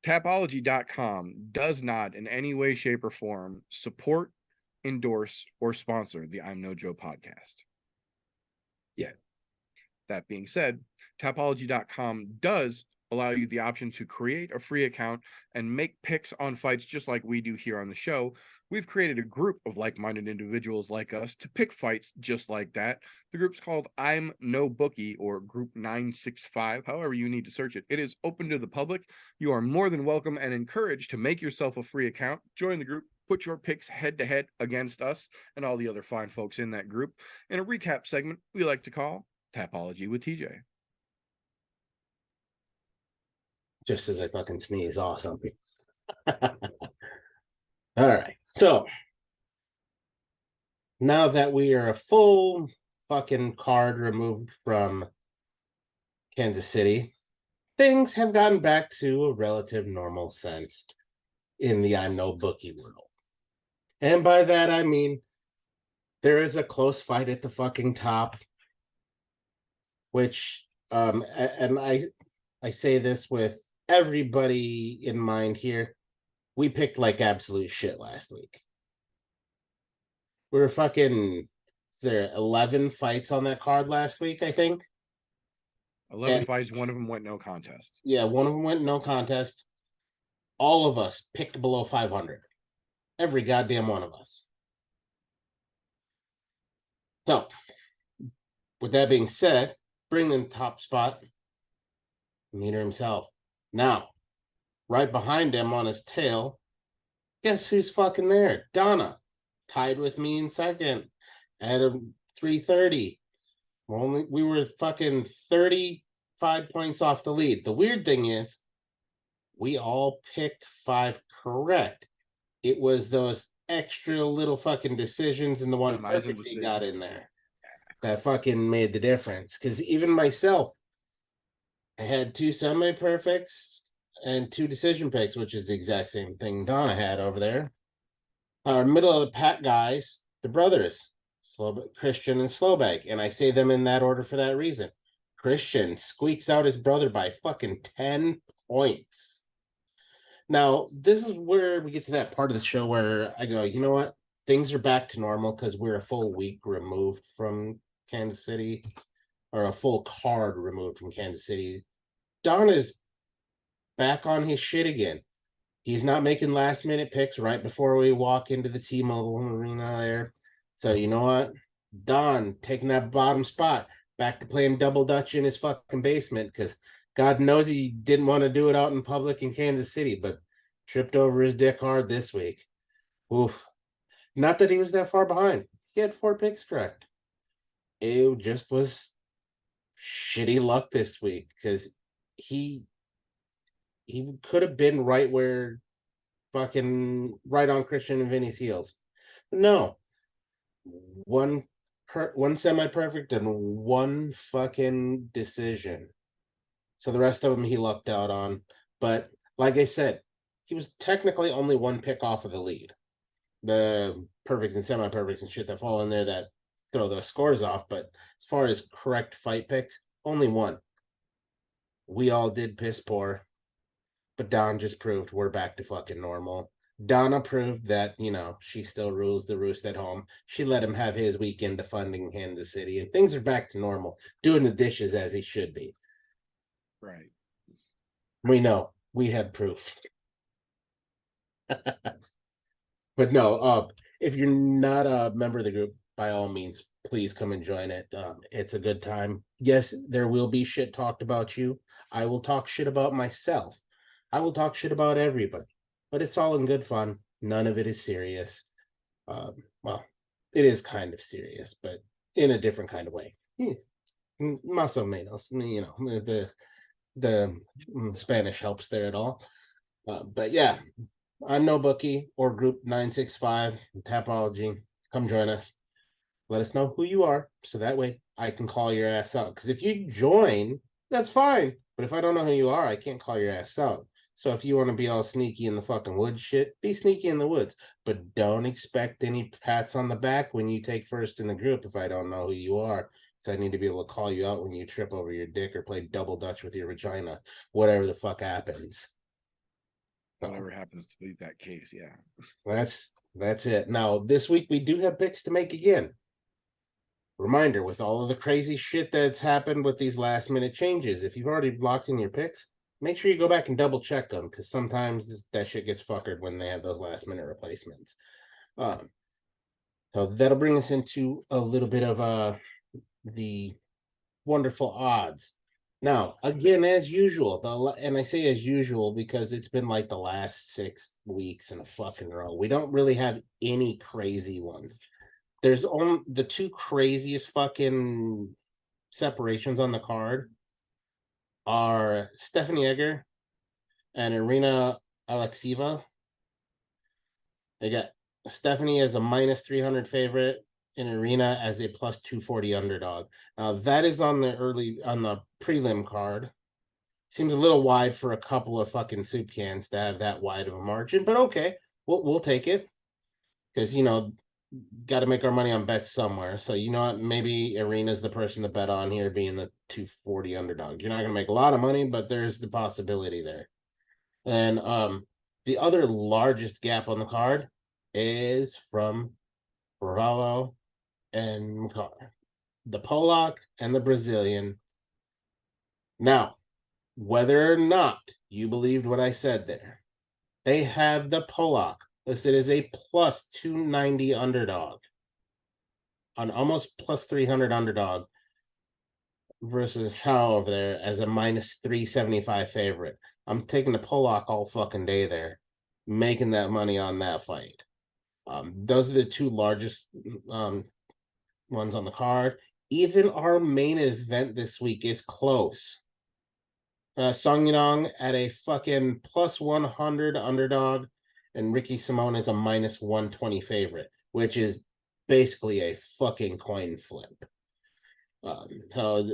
Tapology.com does not in any way, shape, or form support, endorse, or sponsor the I'm No Joe podcast. Yet. That being said, Tapology.com does allow you the option to create a free account and make picks on fights just like we do here on the show. We've created a group of like-minded individuals like us to pick fights just like that. The group's called ImNoBookie or Group 965, however you need to search it. It is open to the public. You are more than welcome and encouraged to make yourself a free account, join the group, put your picks head-to-head against us and all the other fine folks in that group in a recap segment we like to call Tapology with TJ. Just as I fucking sneeze, awesome. All right. So now that we are a full fucking card removed from Kansas City, things have gotten back to a relative normal sense in the ImNoBookie world. And by that, I mean, there is a close fight at the fucking top, which, and I say this with everybody in mind here, we picked like absolute shit last week. We were fucking, is there 11 fights on that card last week, I think? 11 fights, one of them went no contest. Yeah, one of them went no contest. All of us picked below 500. Every goddamn one of us. So, with that being said, bring in the top spot, Meter himself. Now, right behind him on his tail, guess who's fucking there? Donna, tied with me in second at a 330. We were fucking 35 points off the lead. The weird thing is, we all picked 5 correct. It was those extra little fucking decisions and the one perfect he got in there that fucking made the difference. Because even myself, I had 2 semi-perfects and 2 decision picks, which is the exact same thing Donna had over there. Our middle of the pack guys, the brothers, Christian and Slowbag, and I say them in that order for that reason. Christian squeaks out his brother by fucking 10 points. Now, this is where we get to that part of the show where I go, you know what? Things are back to normal because we're a full week removed from Kansas City, or a full card removed from Kansas City. Don is back on his shit again. He's not making last minute picks right before we walk into the T-Mobile Arena there. So you know what? Don taking that bottom spot, back to playing double dutch in his fucking basement, because God knows he didn't want to do it out in public in Kansas City, but tripped over his dick hard this week. Oof. Not that he was that far behind. He had 4 picks correct. It just was shitty luck this week, because he could have been right where fucking right on Christian and Vinny's heels. But no. One semi-perfect and 1 fucking decision. So the rest of them he lucked out on. But like I said, he was technically only 1 pick off of the lead. The perfects and semi-perfects and shit that fall in there that throw the scores off. But as far as correct fight picks, only 1. We all did piss poor. But Don just proved we're back to fucking normal. Donna proved that, you know, she still rules the roost at home. She let him have his weekend of fun in Kansas City, and things are back to normal. Doing the dishes as he should be. Right. We know. We have proof. But no, if you're not a member of the group, by all means, please come and join it. It's a good time. Yes, there will be shit talked about you. I will talk shit about myself. I will talk shit about everybody. But it's all in good fun. None of it is serious. Well, it is kind of serious, but in a different kind of way. Más o menos. You know, the Spanish helps there at all. But yeah, ImNoBookie or Group 965, Tapology. Come join us. Let us know who you are, so that way I can call your ass out. Because if you join, that's fine. But if I don't know who you are, I can't call your ass out. So if you want to be all sneaky in the fucking woods shit, be sneaky in the woods. But don't expect any pats on the back when you take first in the group if I don't know who you are. So I need to be able to call you out when you trip over your dick or play double dutch with your vagina. Whatever the fuck happens. Whatever happens to be that case, yeah. That's it. Now, this week we do have picks to make again. Reminder, with all of the crazy shit that's happened with these last minute changes, if you've already locked in your picks, make sure you go back and double check them, because sometimes that shit gets fuckered when they have those last minute replacements. So that'll bring us into a little bit of the wonderful odds. Now, again, as usual, and I say as usual because it's been like the last 6 weeks in a fucking row. We don't really have any crazy ones. There's only the 2 craziest fucking separations on the card are Stephanie Egger and Irina Alekseeva. They got Stephanie as a minus 300 favorite and Irina as a plus 240 underdog. Now that is on the prelim card. Seems a little wide for a couple of fucking soup cans to have that wide of a margin, but okay, we'll take it, because you know, got to make our money on bets somewhere. So you know what, maybe Irina's the person to bet on here, being the 240 underdog. You're not gonna make a lot of money, but there's the possibility there. And the other largest gap on the card is from Bravo and Makar, the Polak and the Brazilian. Now, whether or not you believed what I said there, they have the Polak listed as a plus 290 underdog, an almost plus 300 underdog, versus Chow over there as a minus 375 favorite. I'm taking the Polak all fucking day there, making that money on that fight. Those are the two largest ones on the card. Even our main event this week is close. Song Yadong at a fucking plus 100 underdog, and Ricky Simone is a minus 120 favorite, which is basically a fucking coin flip. So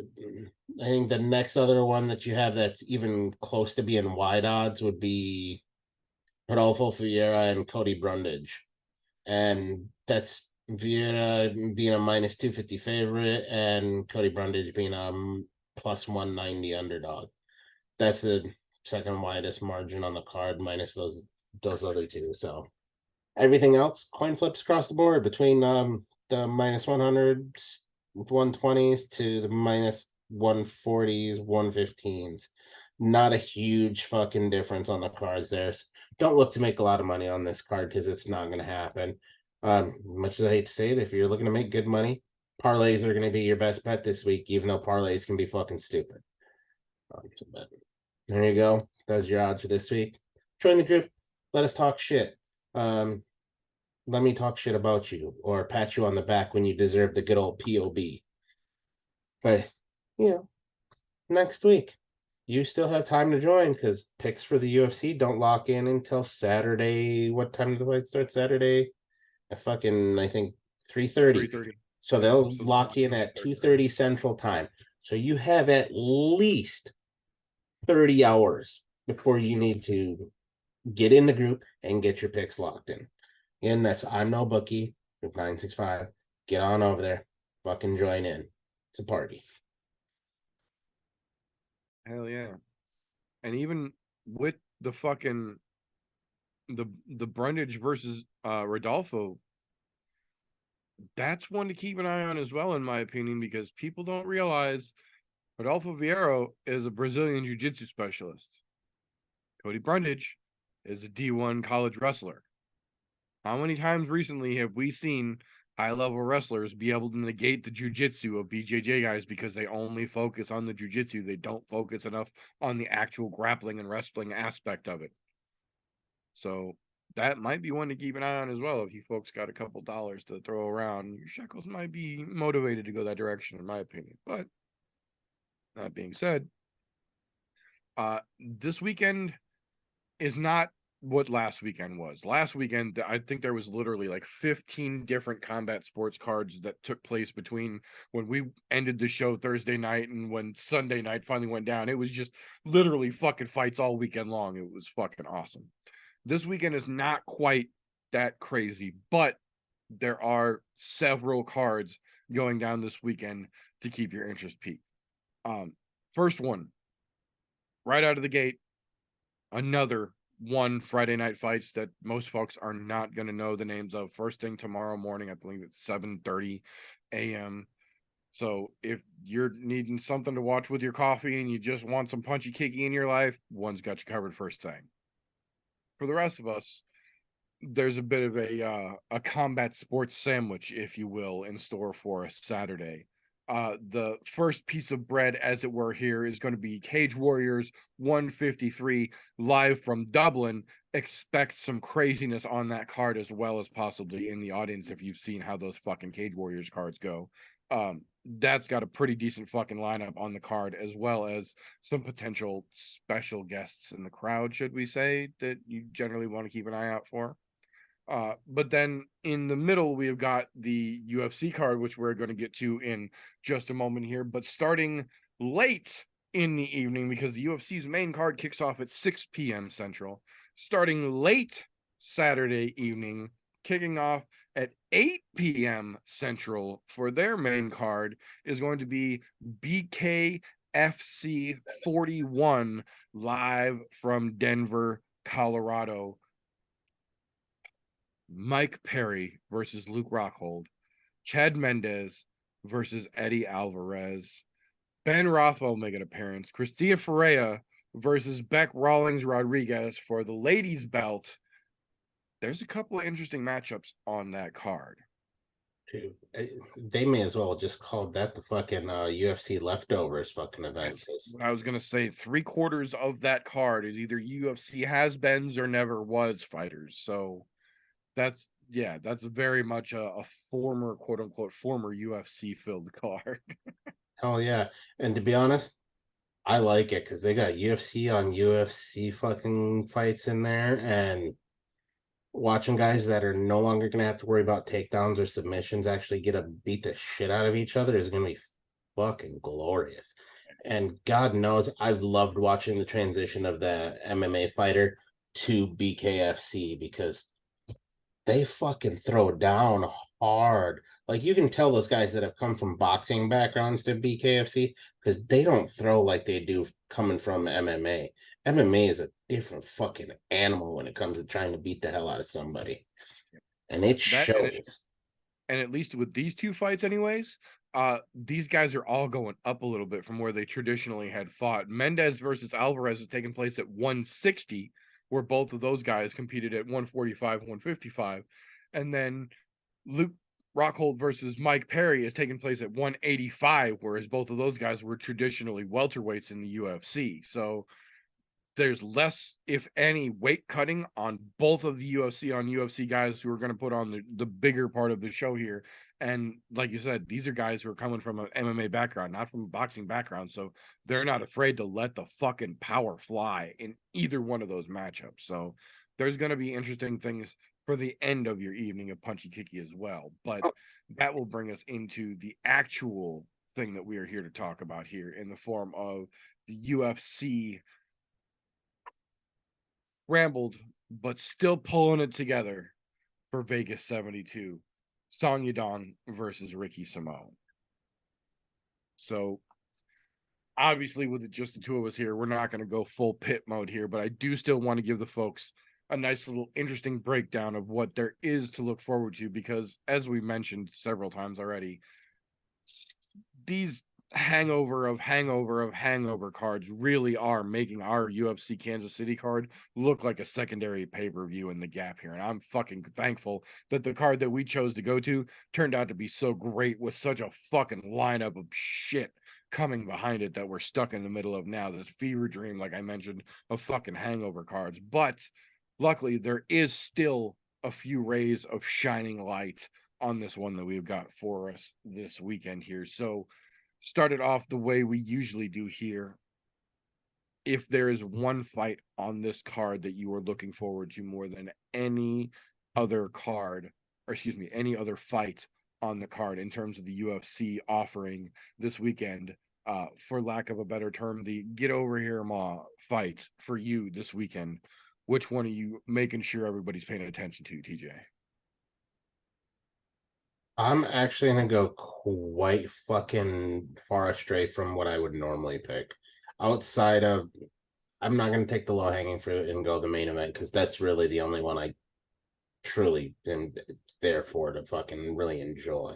I think the next other one that you have that's even close to being wide odds would be Rodolfo Vieira and Cody Brundage. And that's Vieira being a minus 250 favorite and Cody Brundage being a plus 190 underdog. That's the second widest margin on the card, minus those other two. So everything else, coin flips across the board between the minus 100s, 120s to the minus 140s, 115s. Not a huge fucking difference on the cards there. Don't look to make a lot of money on this card because it's not going to happen. Much as I hate to say it, if you're looking to make good money, parlays are going to be your best bet this week, even though parlays can be fucking stupid. There you go. Those are your odds for this week. Join the group. Let us talk shit. Let me talk shit about you or pat you on the back when you deserve the good old POB. But, next week, you still have time to join because picks for the UFC don't lock in until Saturday. What time do the fight start? Saturday? I think 3:30. 3:30. So they'll lock in at 2:30 Central Time. So you have at least 30 hours before you need to get in the group and get your picks locked in. And that's ImNoBookie with 965. Get on over there. Fucking join in. It's a party. Hell yeah. And even with the fucking the Brundage versus Rodolfo, that's one to keep an eye on as well, in my opinion, because people don't realize Rodolfo Vieira is a Brazilian jiu-jitsu specialist. Cody Brundage is a D1 college wrestler. How many times recently have we seen high-level wrestlers be able to negate the jiu-jitsu of BJJ guys because they only focus on the jiu-jitsu? They don't focus enough on the actual grappling and wrestling aspect of it. So that might be one to keep an eye on as well. If you folks got a couple dollars to throw around, your shekels might be motivated to go that direction, in my opinion. But that being said, this weekend is not what last weekend was. Last weekend, I think there was literally like 15 different combat sports cards that took place between when we ended the show Thursday night and when Sunday night finally went down. It was just literally fucking fights all weekend long. It was fucking awesome. This weekend is not quite that crazy, but there are several cards going down this weekend to keep your interest peaked. First one, right out of the gate, another one Friday night fights that most folks are not going to know the names of. First thing tomorrow morning, I believe it's 7:30 a.m. So if you're needing something to watch with your coffee and you just want some punchy kicky in your life, one's got you covered first thing. For the rest of us, there's a bit of a combat sports sandwich, if you will, in store for us Saturday. The first piece of bread, as it were, here is going to be Cage Warriors 153 live from Dublin. Expect some craziness on that card as well as possibly in the audience if you've seen how those fucking Cage Warriors cards go. That's got a pretty decent fucking lineup on the card, as well as some potential special guests in the crowd, should we say, that you generally want to keep an eye out for. But then in the middle, we have got the UFC card, which we're going to get to in just a moment here. But starting late in the evening, because the UFC's main card kicks off at 6 p.m. Central, starting late Saturday evening, kicking off at 8 p.m. Central for their main card is going to be BK UFC 41 live from Denver, Colorado. Mike Perry versus Luke Rockhold. Chad Mendez versus Eddie Alvarez. Ben Rothwell make an appearance. Cristina Ferreira versus Beck Rawlings Rodriguez for the ladies' belt. There's a couple of interesting matchups on that card. Dude, they may as well just call that the fucking UFC leftovers fucking event. I was gonna say 3/4 of that card is either UFC has-beens or never was fighters. So that's very much a former quote unquote former UFC filled card. Hell yeah. And to be honest, I like it because they got UFC on UFC fucking fights in there, and watching guys that are no longer going to have to worry about takedowns or submissions actually get to beat the shit out of each other is going to be fucking glorious. And God knows I've loved watching the transition of the MMA fighter to BKFC because they fucking throw down hard. Like, you can tell those guys that have come from boxing backgrounds to BKFC because they don't throw like they do coming from MMA. MMA is a different fucking animal when it comes to trying to beat the hell out of somebody. And it shows. And at least with these two fights anyways, these guys are all going up a little bit from where they traditionally had fought. Mendez versus Alvarez has taken place at 160, where both of those guys competed at 145, 155. And then Luke Rockhold versus Mike Perry has taken place at 185, whereas both of those guys were traditionally welterweights in the UFC. So there's less, if any, weight cutting on both of the UFC on UFC guys who are going to put on the bigger part of the show here. And like you said, these are guys who are coming from an MMA background, not from a boxing background. So they're not afraid to let the fucking power fly in either one of those matchups. So there's going to be interesting things for the end of your evening of Punchy Kicky as well. But that will bring us into the actual thing that we are here to talk about here in the form of the UFC scrambled, but still pulling it together for Vegas 72. Song Yadong versus Ricky Simone. So obviously with just the two of us here, we're not going to go full pit mode here, but I do still want to give the folks a nice little interesting breakdown of what there is to look forward to, because as we mentioned several times already, these hangover cards really are making our UFC Kansas City card look like a secondary pay-per-view in the gap here. And I'm fucking thankful that the card that we chose to go to turned out to be so great with such a fucking lineup of shit coming behind it that we're stuck in the middle of now, this fever dream, like I mentioned, of fucking hangover cards. But luckily there is still a few rays of shining light on this one that we've got for us this weekend here. So started off the way we usually do here. If there is one fight on this card that you are looking forward to more than any other card, or excuse me, any other fight on the card in terms of the UFC offering this weekend, for lack of a better term, the get over here ma fight for you this weekend, which one are you making sure everybody's paying attention to, TJ? I'm actually going to go quite fucking far astray from what I would normally pick. Outside of, I'm not going to take the low-hanging fruit and go the main event, because that's really the only one I truly am there for to fucking really enjoy.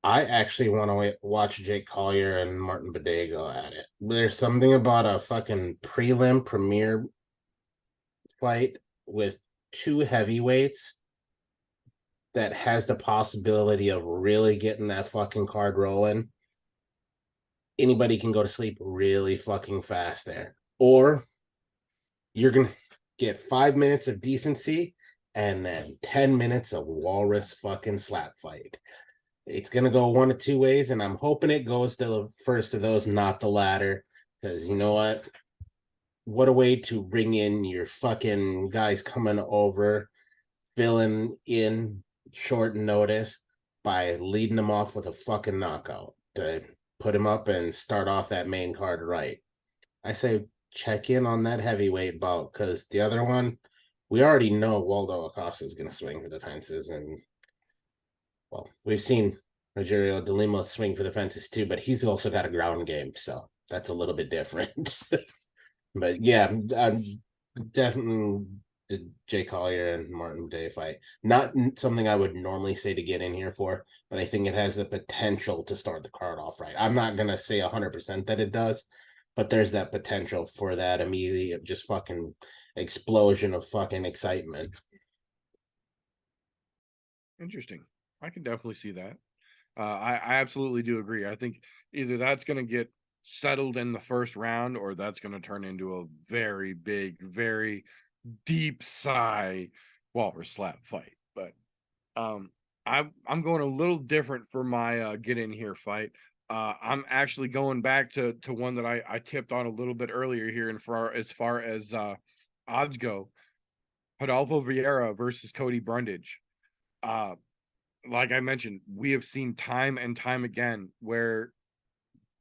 I actually want to watch Jake Collier and Martin Bidet go at it. There's something about a fucking prelim premiere fight with two heavyweights that has the possibility of really getting that fucking card rolling. Anybody can go to sleep really fucking fast there. Or you're going to get 5 minutes of decency and then 10 minutes of walrus fucking slap fight. It's going to go one of two ways, and I'm hoping it goes to the first of those, not the latter, because you know what? What a way to bring in your fucking guys coming over, filling in short notice by leading them off with a fucking knockout to put him up and start off that main card right. I say check in on that heavyweight bout, because the other one, we already know Waldo Acosta is going to swing for the fences, and well, we've seen Rogerio de Lima swing for the fences too, but he's also got a ground game, so that's a little bit different. But yeah, I'm definitely the Jay Collier and Martin Day fight. Not something I would normally say to get in here for, but I think it has the potential to start the card off right. I'm not gonna say 100% that it does, but there's that potential for that immediate just fucking explosion of fucking excitement. Interesting. I can definitely see that. I absolutely do agree. I think either that's going to get settled in the first round, or that's going to turn into a very big, very deep sigh walrus slap fight. But I'm going a little different for my get in here fight. I'm actually going back to one that I tipped on a little bit earlier here, and as far as odds go, Rodolfo Vieira versus Cody Brundage. Like I mentioned, we have seen time and time again where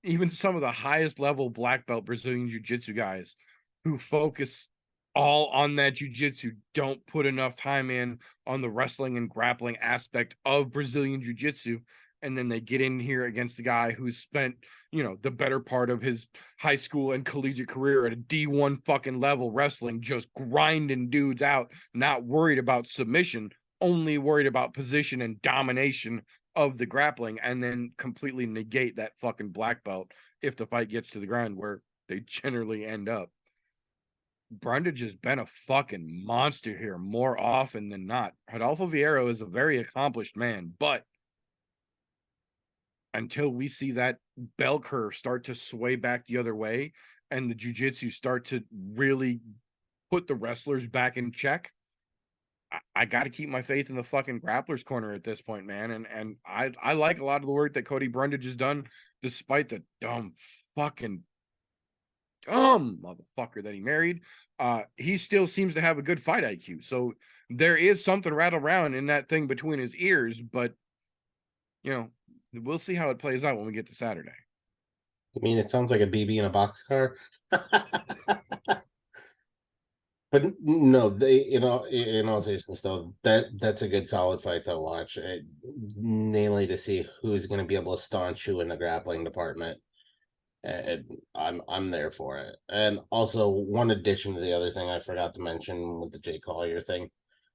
even some of the highest level black belt Brazilian jiu-jitsu guys who focus all on that jiu-jitsu don't put enough time in on the wrestling and grappling aspect of Brazilian jiu-jitsu. And then they get in here against the guy who's spent, the better part of his high school and collegiate career at a D1 fucking level wrestling, just grinding dudes out, not worried about submission, only worried about position and domination of the grappling, and then completely negate that fucking black belt if the fight gets to the ground, where they generally end up. Brundage has been a fucking monster here more often than not. Rodolfo Vieira is a very accomplished man, but until we see that bell curve start to sway back the other way and the jiu-jitsu start to really put the wrestlers back in check, I got to keep my faith in the fucking grappler's corner at this point, man. And I like a lot of the work that Cody Brundage has done, despite the dumb motherfucker that he married. He still seems to have a good fight IQ. So there is something rattled around in that thing between his ears, but we'll see how it plays out when we get to Saturday. I mean, it sounds like a BB in a boxcar. But no, in all seriousness, though, that's a good solid fight to watch. Namely, to see who's going to be able to staunch who in the grappling department. And I'm there for it. And also, one addition to the other thing I forgot to mention with the Jake Collier thing.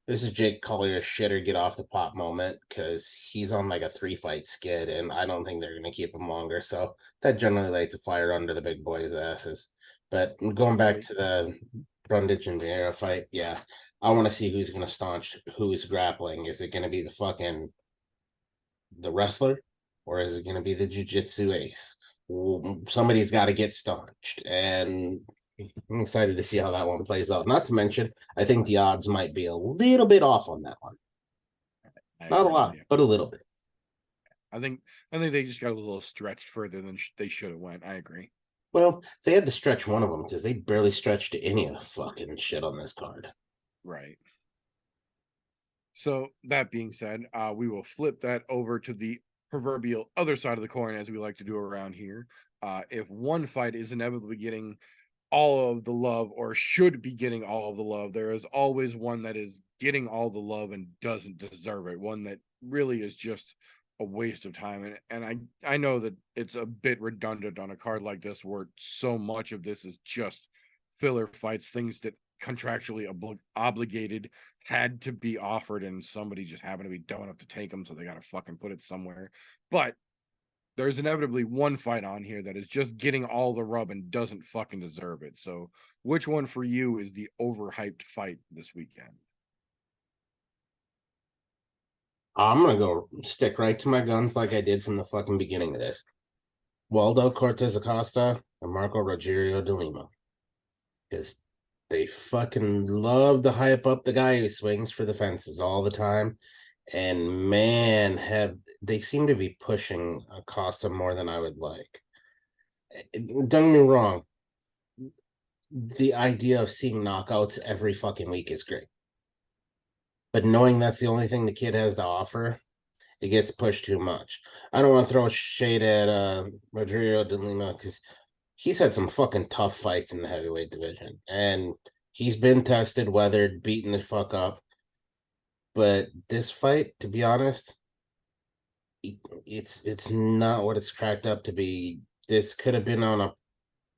This is Jake Collier's shit or get off the pot moment, because he's on like a 3-fight skid, and I don't think they're going to keep him longer. So that generally like to fire under the big boys' asses. But going back to the Brundage and Vieira fight, yeah, I want to see who's going to staunch who's grappling. Is it going to be the wrestler, or is it going to be the jiu-jitsu ace? Somebody's got to get staunched, and I'm excited to see how that one plays out. Not to mention, I think the odds might be a little bit off on that one. Not a lot, but a little bit. I think they just got a little stretched further than they should have went. I agree. Well, they had to stretch one of them because they barely stretched any of the fucking shit on this card. Right. So that being said, we will flip that over to the proverbial other side of the coin, as we like to do around here. If one fight is inevitably getting all of the love, or should be getting all of the love, there is always one that is getting all the love and doesn't deserve it. One that really is just a waste of time. And I know that it's a bit redundant on a card like this, where so much of this is just filler fights, things that contractually obligated had to be offered, and somebody just happened to be dumb enough to take them, so they got to fucking put it somewhere. But there's inevitably one fight on here that is just getting all the rub and doesn't fucking deserve it. So which one for you is the overhyped fight this weekend? I'm going to go stick right to my guns like I did from the fucking beginning of this. Waldo Cortez Acosta and Marco Rogerio de Lima. Because they fucking love to hype up the guy who swings for the fences all the time. And man, they seem to be pushing Acosta more than I would like. Don't get me wrong. The idea of seeing knockouts every fucking week is great. But knowing that's the only thing the kid has to offer, it gets pushed too much. I don't want to throw shade at Rogerio de Lima, because he's had some fucking tough fights in the heavyweight division. And he's been tested, weathered, beaten the fuck up. But this fight, to be honest, it's not what it's cracked up to be. This could have been on a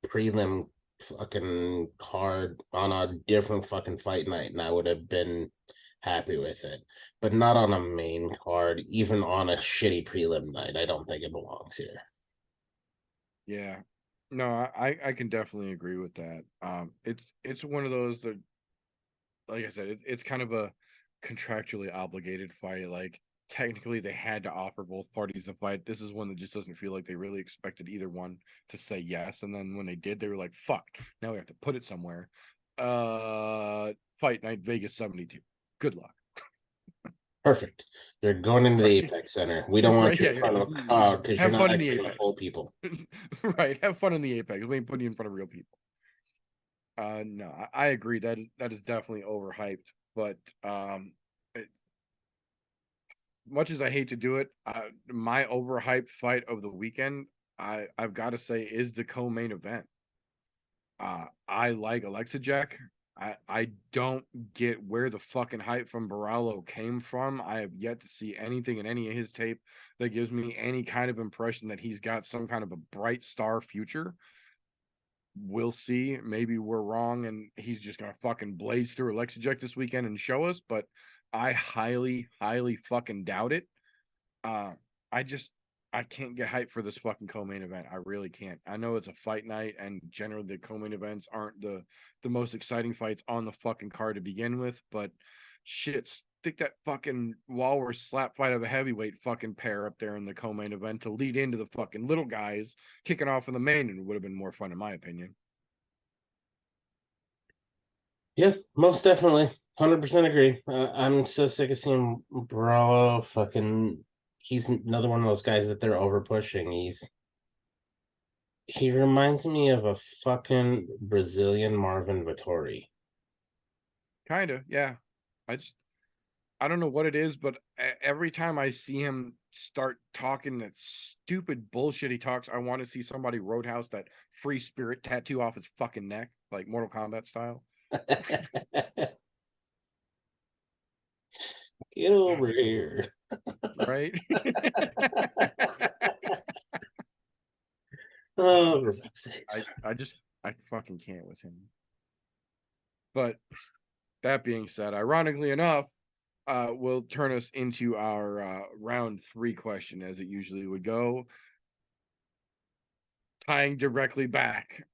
prelim fucking card on a different fucking fight night, and I would have been happy with it. But not on a main card, even on a shitty prelim night. I don't think it belongs here. Yeah. No, I can definitely agree with that. It's one of those that, like I said, it's kind of a contractually obligated fight. Like technically they had to offer both parties the fight. This is one that just doesn't feel like they really expected either one to say yes. And then when they did, they were like, fuck, now we have to put it somewhere. Fight Night Vegas 72. Good luck. Perfect. You're going into the Apex Center. We don't want you in front of a crowd because you're Have not fun in the actually going to Apex. pull people. Right. Have fun in the Apex. We ain't putting you in front of real people. No, I agree. That is definitely overhyped. But much as I hate to do it, my overhyped fight of the weekend, I've got to say, is the co-main event. I like Alexa Jack. I don't get where the fucking hype from Barallo came from. I have yet to see anything in any of his tape that gives me any kind of impression that he's got some kind of a bright star future. We'll see. Maybe we're wrong and he's just gonna fucking blaze through Alexa Jack this weekend and show us, but I highly, highly fucking doubt it. I can't get hyped for this fucking co-main event. I really can't. I know it's a fight night, and generally the co-main events aren't the most exciting fights on the fucking card to begin with, but shit, stick that fucking Walrus slap fight of a heavyweight fucking pair up there in the co-main event to lead into the fucking little guys kicking off in the main, and it would have been more fun in my opinion. Yeah, most definitely. 100% agree. I'm so sick of seeing Barallo fucking. He's another one of those guys that they're over pushing. He reminds me of a fucking Brazilian Marvin Vittori. Kind of, yeah. I don't know what it is, but every time I see him start talking that stupid bullshit he talks, I want to see somebody roadhouse that free spirit tattoo off his fucking neck, like Mortal Kombat style. Get over here. Right? Oh, for fuck's sakes. I fucking can't with him. But that being said, ironically enough, will turn us into our round 3 question as it usually would go, tying directly back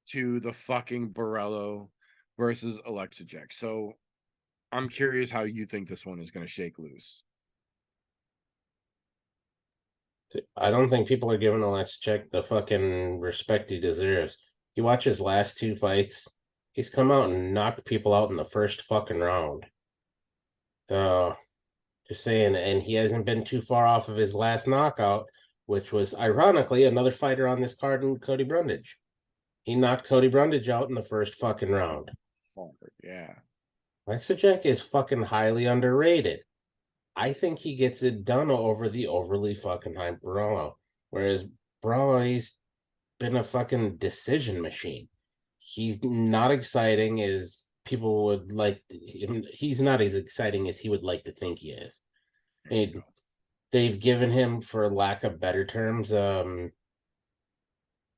to the fucking Barallo versus Alexa Jack. So I'm curious how you think this one is going to shake loose. I don't think people are giving Alexa Check the fucking respect he deserves. You watch his last 2 fights, he's come out and knocked people out in the first fucking round. Just saying, and he hasn't been too far off of his last knockout, which was ironically another fighter on this card in Cody Brundage. He knocked Cody Brundage out in the first fucking round. Yeah. Alexa Jack is fucking highly underrated. I think he gets it done over the overly fucking hyped Barallo. Whereas Barallo, he's been a fucking decision machine. He's not exciting as people would like. He's not as exciting as he would like to think he is. I mean, they've given him, for lack of better terms,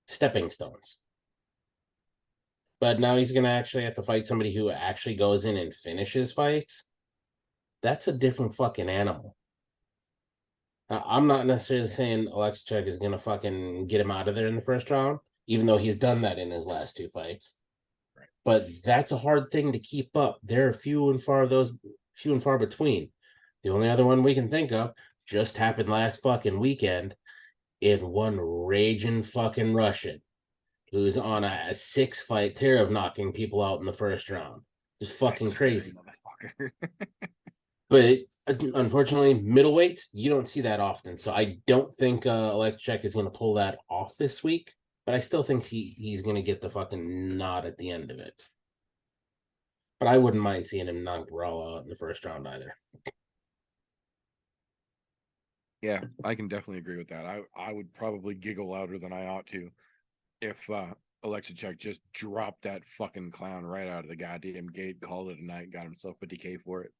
stepping stones. But now he's going to actually have to fight somebody who actually goes in and finishes fights. That's a different fucking animal. I'm not necessarily saying Alexa Check is going to fucking get him out of there in the first round, even though he's done that in his last 2 fights. Right. But that's a hard thing to keep up. There are few and far between. The only other one we can think of just happened last fucking weekend in one raging fucking Russian who's on a 6-fight tear of knocking people out in the first round. Just fucking crazy. But unfortunately, middleweights, you don't see that often. So I don't think Alexa Check is going to pull that off this week. But I still think he's going to get the fucking nod at the end of it. But I wouldn't mind seeing him knock Barallo out in the first round either. Yeah, I can definitely agree with that. I would probably giggle louder than I ought to if Alexa Check just dropped that fucking clown right out of the goddamn gate, called it a night, got himself 50K for it.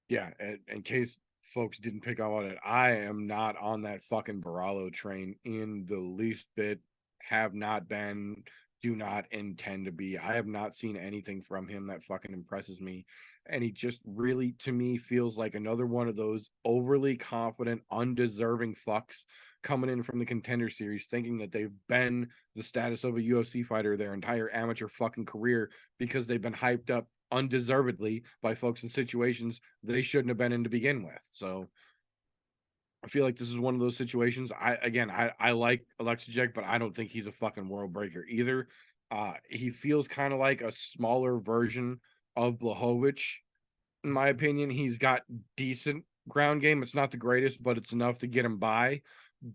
Yeah, in case folks didn't pick up on it. I am not on that fucking Baralo train in the least bit. Have not been, do not intend to be. I have not seen anything from him that fucking impresses me. And he just really, to me, feels like another one of those overly confident, undeserving fucks coming in from the Contender Series thinking that they've been the status of a UFC fighter their entire amateur fucking career because they've been hyped up undeservedly by folks in situations they shouldn't have been in to begin with. So I feel like this is one of those situations. I like Alexejek, but I don't think he's a fucking world breaker either. He feels kind of like a smaller version of Blachowicz, in my opinion. He's got decent ground game. It's not the greatest, but it's enough to get him by.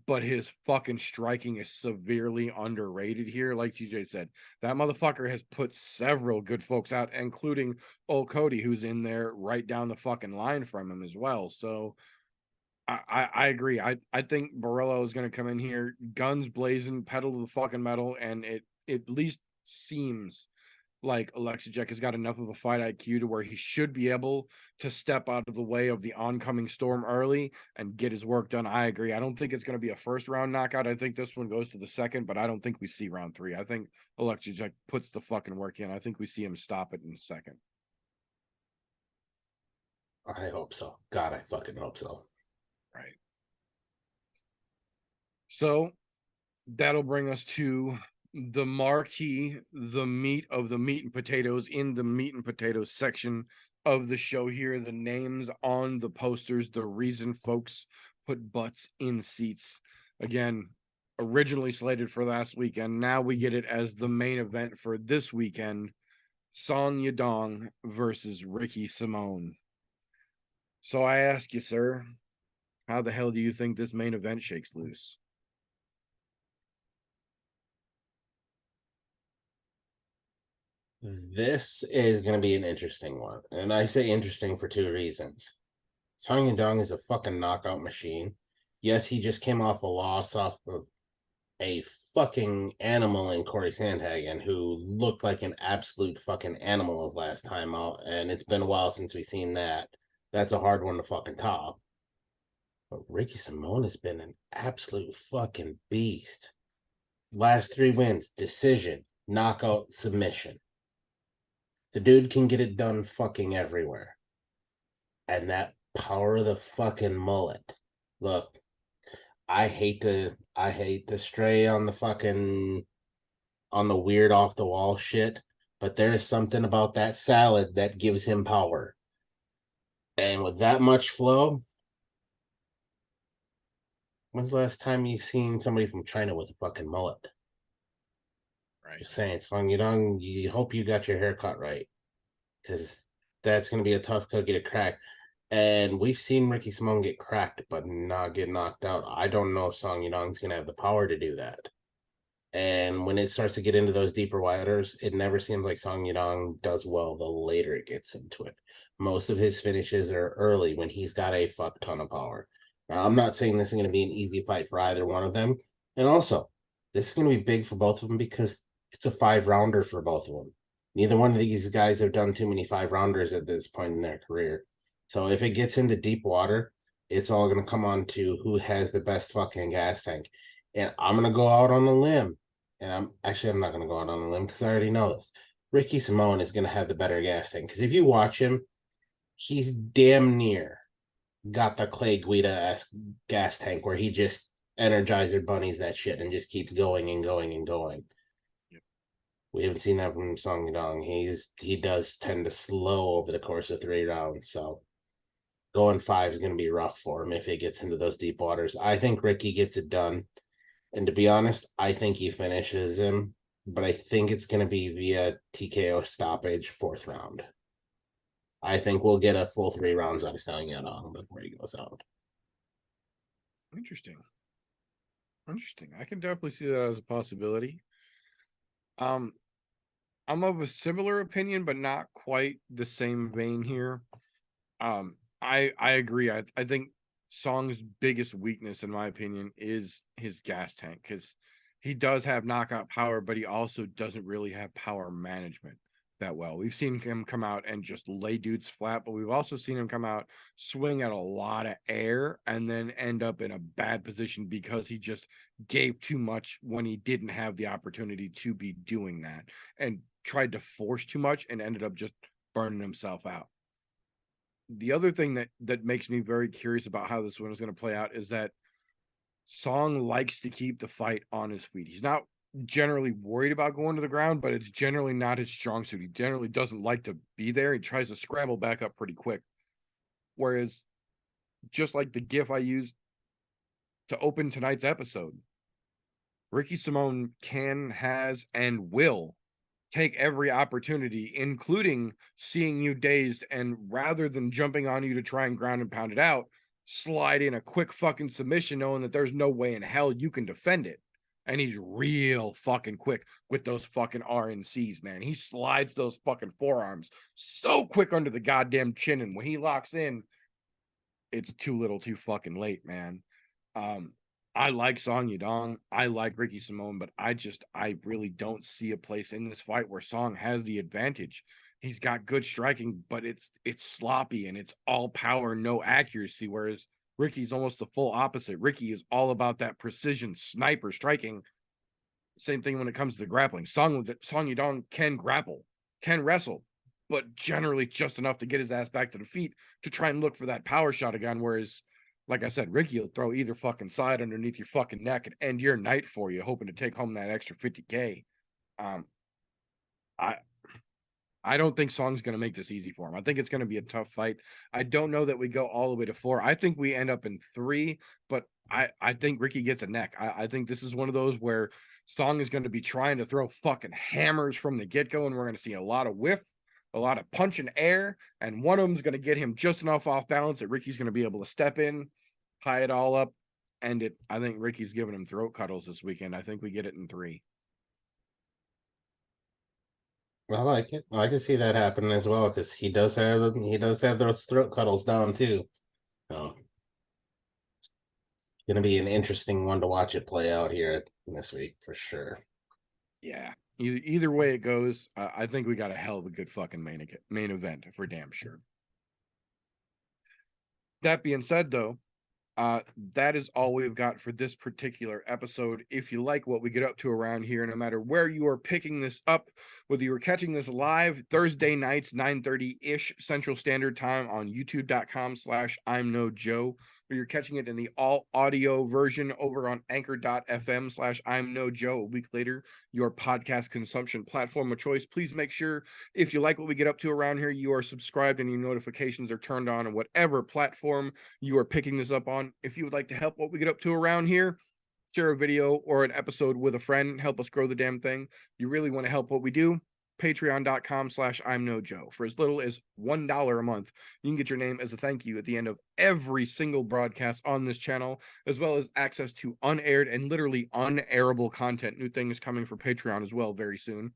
But his fucking striking is severely underrated here. Like TJ said, that motherfucker has put several good folks out, including old Cody, who's in there right down the fucking line from him as well. So I agree. I think Barillo is going to come in here, guns blazing, pedal to the fucking metal, and it at least seems like Alexejek has got enough of a fight IQ to where he should be able to step out of the way of the oncoming storm early and get his work done. I agree. I don't think it's going to be a first round knockout. I think this one goes to the second, but I don't think we see round 3. I think Alexejek puts the fucking work in. I think we see him stop it in the second. I hope so. God, I fucking hope so. Right. So that'll bring us to the marquee, the meat of the meat and potatoes in the meat and potatoes section of the show here. The names on the posters, the reason folks put butts in seats. Again, originally slated for last weekend. Now we get it as the main event for this weekend. Song Yadong versus Ricky Simon. So I ask you, sir, how the hell do you think this main event shakes loose? This is going to be an interesting one. And I say interesting for 2 reasons. Song Yadong is a fucking knockout machine. Yes, he just came off a loss off of a fucking animal in Corey Sandhagen, who looked like an absolute fucking animal his last time out. And it's been a while since we've seen that. That's a hard one to fucking top. But Ricky Simon has been an absolute fucking beast. Last 3 wins, decision, knockout, submission. The dude can get it done fucking everywhere. And that power of the fucking mullet. Look, I hate to stray on the fucking on the weird off the wall shit, but there is something about that salad that gives him power. And with that much flow, when's the last time you seen somebody from China with a fucking mullet? Right. Just saying, Song Yadong, you hope you got your hair cut right, because that's going to be a tough cookie to crack. And we've seen Ricky Simon get cracked, but not get knocked out. I don't know if Song Yadong's going to have the power to do that. And when it starts to get into those deeper waters, it never seems like Song Yadong does well the later it gets into it. Most of his finishes are early when he's got a fuck ton of power. Now, I'm not saying this is going to be an easy fight for either one of them. And also, this is going to be big for both of them because it's a 5-rounder for both of them. Neither one of these guys have done too many 5-rounders at this point in their career. So if it gets into deep water, it's all going to come on to who has the best fucking gas tank. And I'm going to go out on a limb. And I'm not going to go out on a limb because I already know this. Ricky Simon is going to have the better gas tank. Because if you watch him, he's damn near got the Clay Guida-esque gas tank where he just Energizer bunnies that shit and just keeps going and going and going. Yep. We haven't seen that from Song Yadong. He does tend to slow over the course of 3 rounds, so going 5 is going to be rough for him if he gets into those deep waters. I think Ricky gets it done, and to be honest, I think he finishes him, but I think it's going to be via TKO stoppage 4th round. I think we'll get a full 3 rounds out of Song Yadong before he goes out. Interesting. I can definitely see that as a possibility. I'm of a similar opinion, but not quite the same vein here. I agree. I think Song's biggest weakness, in my opinion, is his gas tank, because he does have knockout power, but he also doesn't really have power management. that well. We've seen him come out and just lay dudes flat, but we've also seen him come out, swing at a lot of air, and then end up in a bad position because he just gave too much when he didn't have the opportunity to be doing that, and tried to force too much and ended up just burning himself out. The other thing that makes me very curious about how this one is going to play out is that Song likes to keep the fight on his feet. He's not generally worried about going to the ground, but it's generally not his strong suit. He generally doesn't like to be there. He tries to scramble back up pretty quick. Whereas, just like the GIF I used to open tonight's episode, Ricky Simon can, has, and will take every opportunity, including seeing you dazed, and rather than jumping on you to try and ground and pound it out, slide in a quick fucking submission knowing that there's no way in hell you can defend it. And he's real fucking quick with those fucking RNCs, man. He slides those fucking forearms so quick under the goddamn chin, and when he locks in, it's too little too fucking late, man. I like Song Yadong. I like Ricky Simon, but I really don't see a place in this fight where Song has the advantage. He's got good striking, but it's sloppy and it's all power, no accuracy, whereas Ricky's almost the full opposite. Ricky is all about that precision sniper striking. Same thing when it comes to the grappling. Song Yadong can grapple, can wrestle, but generally just enough to get his ass back to the feet to try and look for that power shot again. Whereas, like I said, Ricky will throw either fucking side underneath your fucking neck and end your night for you, hoping to take home that extra 50K. I don't think Song's going to make this easy for him. I think it's going to be a tough fight. I don't know that we go all the way to 4. I think we end up in 3, but I think Ricky gets a neck. I think this is one of those where Song is going to be trying to throw fucking hammers from the get-go, and we're going to see a lot of whiff, a lot of punch in air, and one of them is going to get him just enough off balance that Ricky's going to be able to step in, tie it all up, end it. I think Ricky's giving him throat cuddles this weekend. I think we get it in 3. I like it. I can see that happening as well because he does have those throat cuddles down too. So it's gonna be an interesting one to watch it play out here this week for sure. Yeah. Either way it goes, I think we got a hell of a good fucking main event for damn sure. That being said, though, that is all we've got for this particular episode. If you like what we get up to around here, no matter where you are picking this up, whether you are catching this live Thursday nights, 9:30-ish Central Standard Time on youtube.com/ImNoJoe, or you're catching it in the all audio version over on anchor.fm/ImNoJoe a week later, your podcast consumption platform of choice, please make sure, if you like what we get up to around here, you are subscribed and your notifications are turned on whatever platform you are picking this up on. If you would like to help what we get up to around here, share a video or an episode with a friend, help us grow the damn thing. You really want to help what we do, patreon.com/ImNoJoe. For as little as $1 a month, you can get your name as a thank you at the end of every single broadcast on this channel, as well as access to unaired and literally unairable content. New things coming for Patreon as well very soon.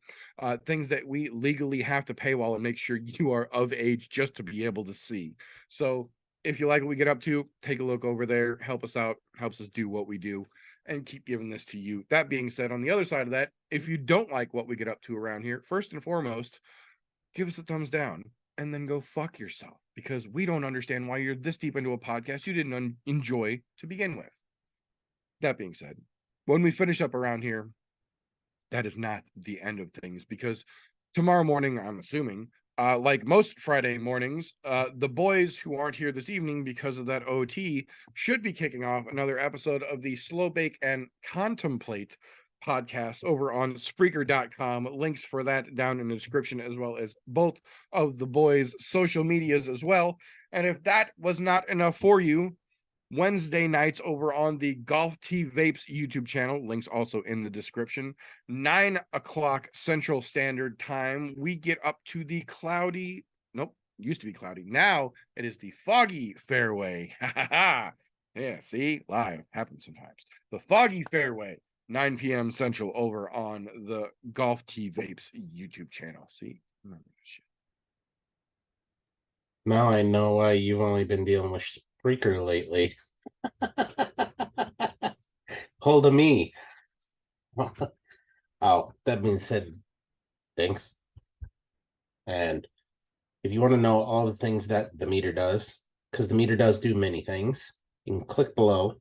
Things that we legally have to paywall and make sure you are of age just to be able to see. So if you like what we get up to, take a look over there, help us out, helps us do what we do, and keep giving this to you. That being said, on the other side of that, if you don't like what we get up to around here, first and foremost, give us a thumbs down and then go fuck yourself, because we don't understand why you're this deep into a podcast you didn't enjoy to begin with. That being said, when we finish up around here, that is not the end of things, because tomorrow morning, I'm assuming, like most Friday mornings, the boys who aren't here this evening because of that OT should be kicking off another episode of the Slow Bake and Contemplate podcast over on Spreaker.com. Links for that down in the description, as well as both of the boys' social medias as well. And if that was not enough for you, Wednesday nights over on the Golf T Vapes YouTube channel, links also in the description, 9 o'clock Central Standard Time, we get up to the cloudy, nope, used to be cloudy, now it is the foggy fairway. Yeah, see, live happens sometimes. The foggy fairway, 9 p.m. Central over on the Golf T Vapes YouTube channel. See, remember this shit. Now I know why you've only been dealing with Spreaker lately. Hold of me. Oh, that being said, thanks. And if you want to know all the things that the meter does, because the meter does do many things, you can click below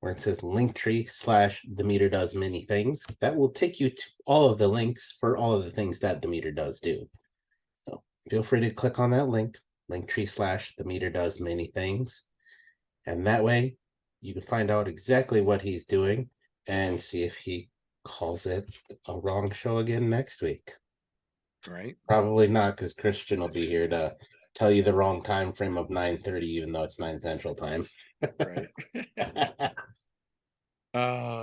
where it says Linktree/the meter does many things. That will take you to all of the links for all of the things that the meter does do. So feel free to click on that link, Linktree/the meter does many things. And that way you can find out exactly what he's doing and see if he calls it a wrong show again next week. Right? Probably not, because Christian will be here to tell you the wrong time frame of 9:30, even though it's 9 Central Time. Right.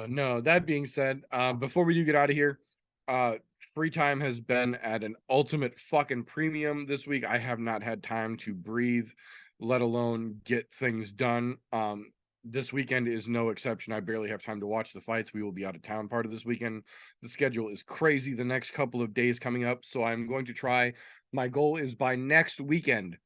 No, that being said, before we do get out of here, free time has been at an ultimate fucking premium this week. I have not had time to breathe, let alone get things done. This weekend is no exception. I barely have time to watch the fights. We will be out of town part of this weekend. The schedule is crazy the next couple of days coming up, so I'm going to try. My goal is by next weekend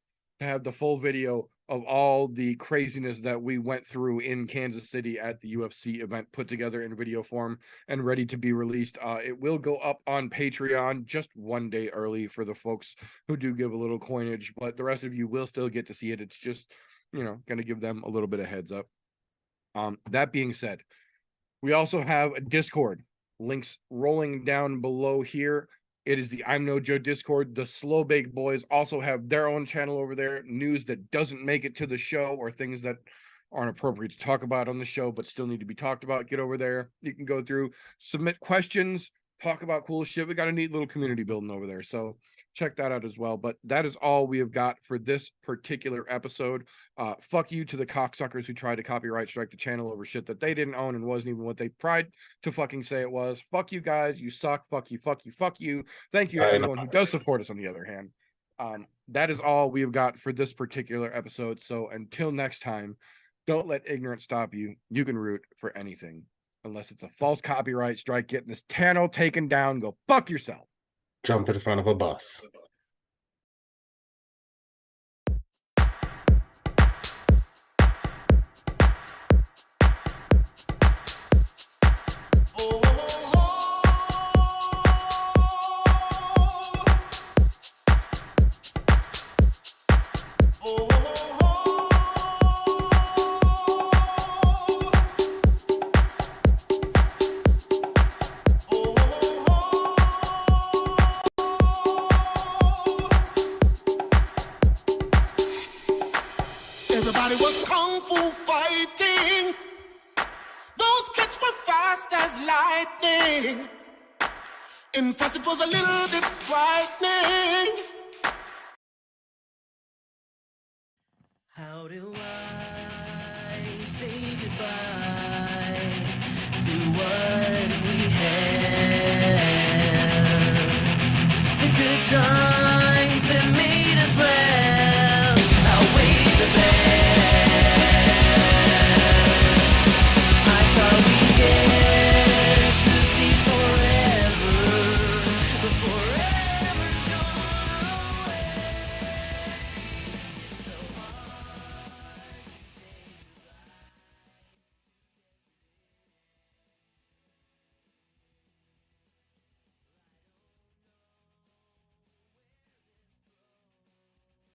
to have the full video of all the craziness that we went through in Kansas City at the UFC event put together in video form and ready to be released. It will go up on Patreon just one day early for the folks who do give a little coinage, but the rest of you will still get to see it. It's just, going to give them a little bit of heads up. That being said, we also have a Discord. Links rolling down below here. It is the ImNoJo Discord. The Slow Bake Boys also have their own channel over there. News that doesn't make it to the show or things that aren't appropriate to talk about on the show but still need to be talked about. Get over there. You can go through, submit questions, talk about cool shit. We got a neat little community building over there. So check that out as well. But that is all we have got for this particular episode. Fuck you to the cocksuckers who tried to copyright strike the channel over shit that they didn't own and wasn't even what they tried to fucking say it was. Fuck you guys. You suck. Fuck you. Fuck you. Fuck you. Thank you to everyone who does support us on the other hand. That is all we have got for this particular episode. So until next time, don't let ignorance stop you. You can root for anything. Unless it's a false copyright strike, getting this channel taken down, go fuck yourself. Jump in front of a bus. Everybody was kung fu fighting. Those kids were fast as lightning. In fact, it was a little bit frightening. How do I say goodbye?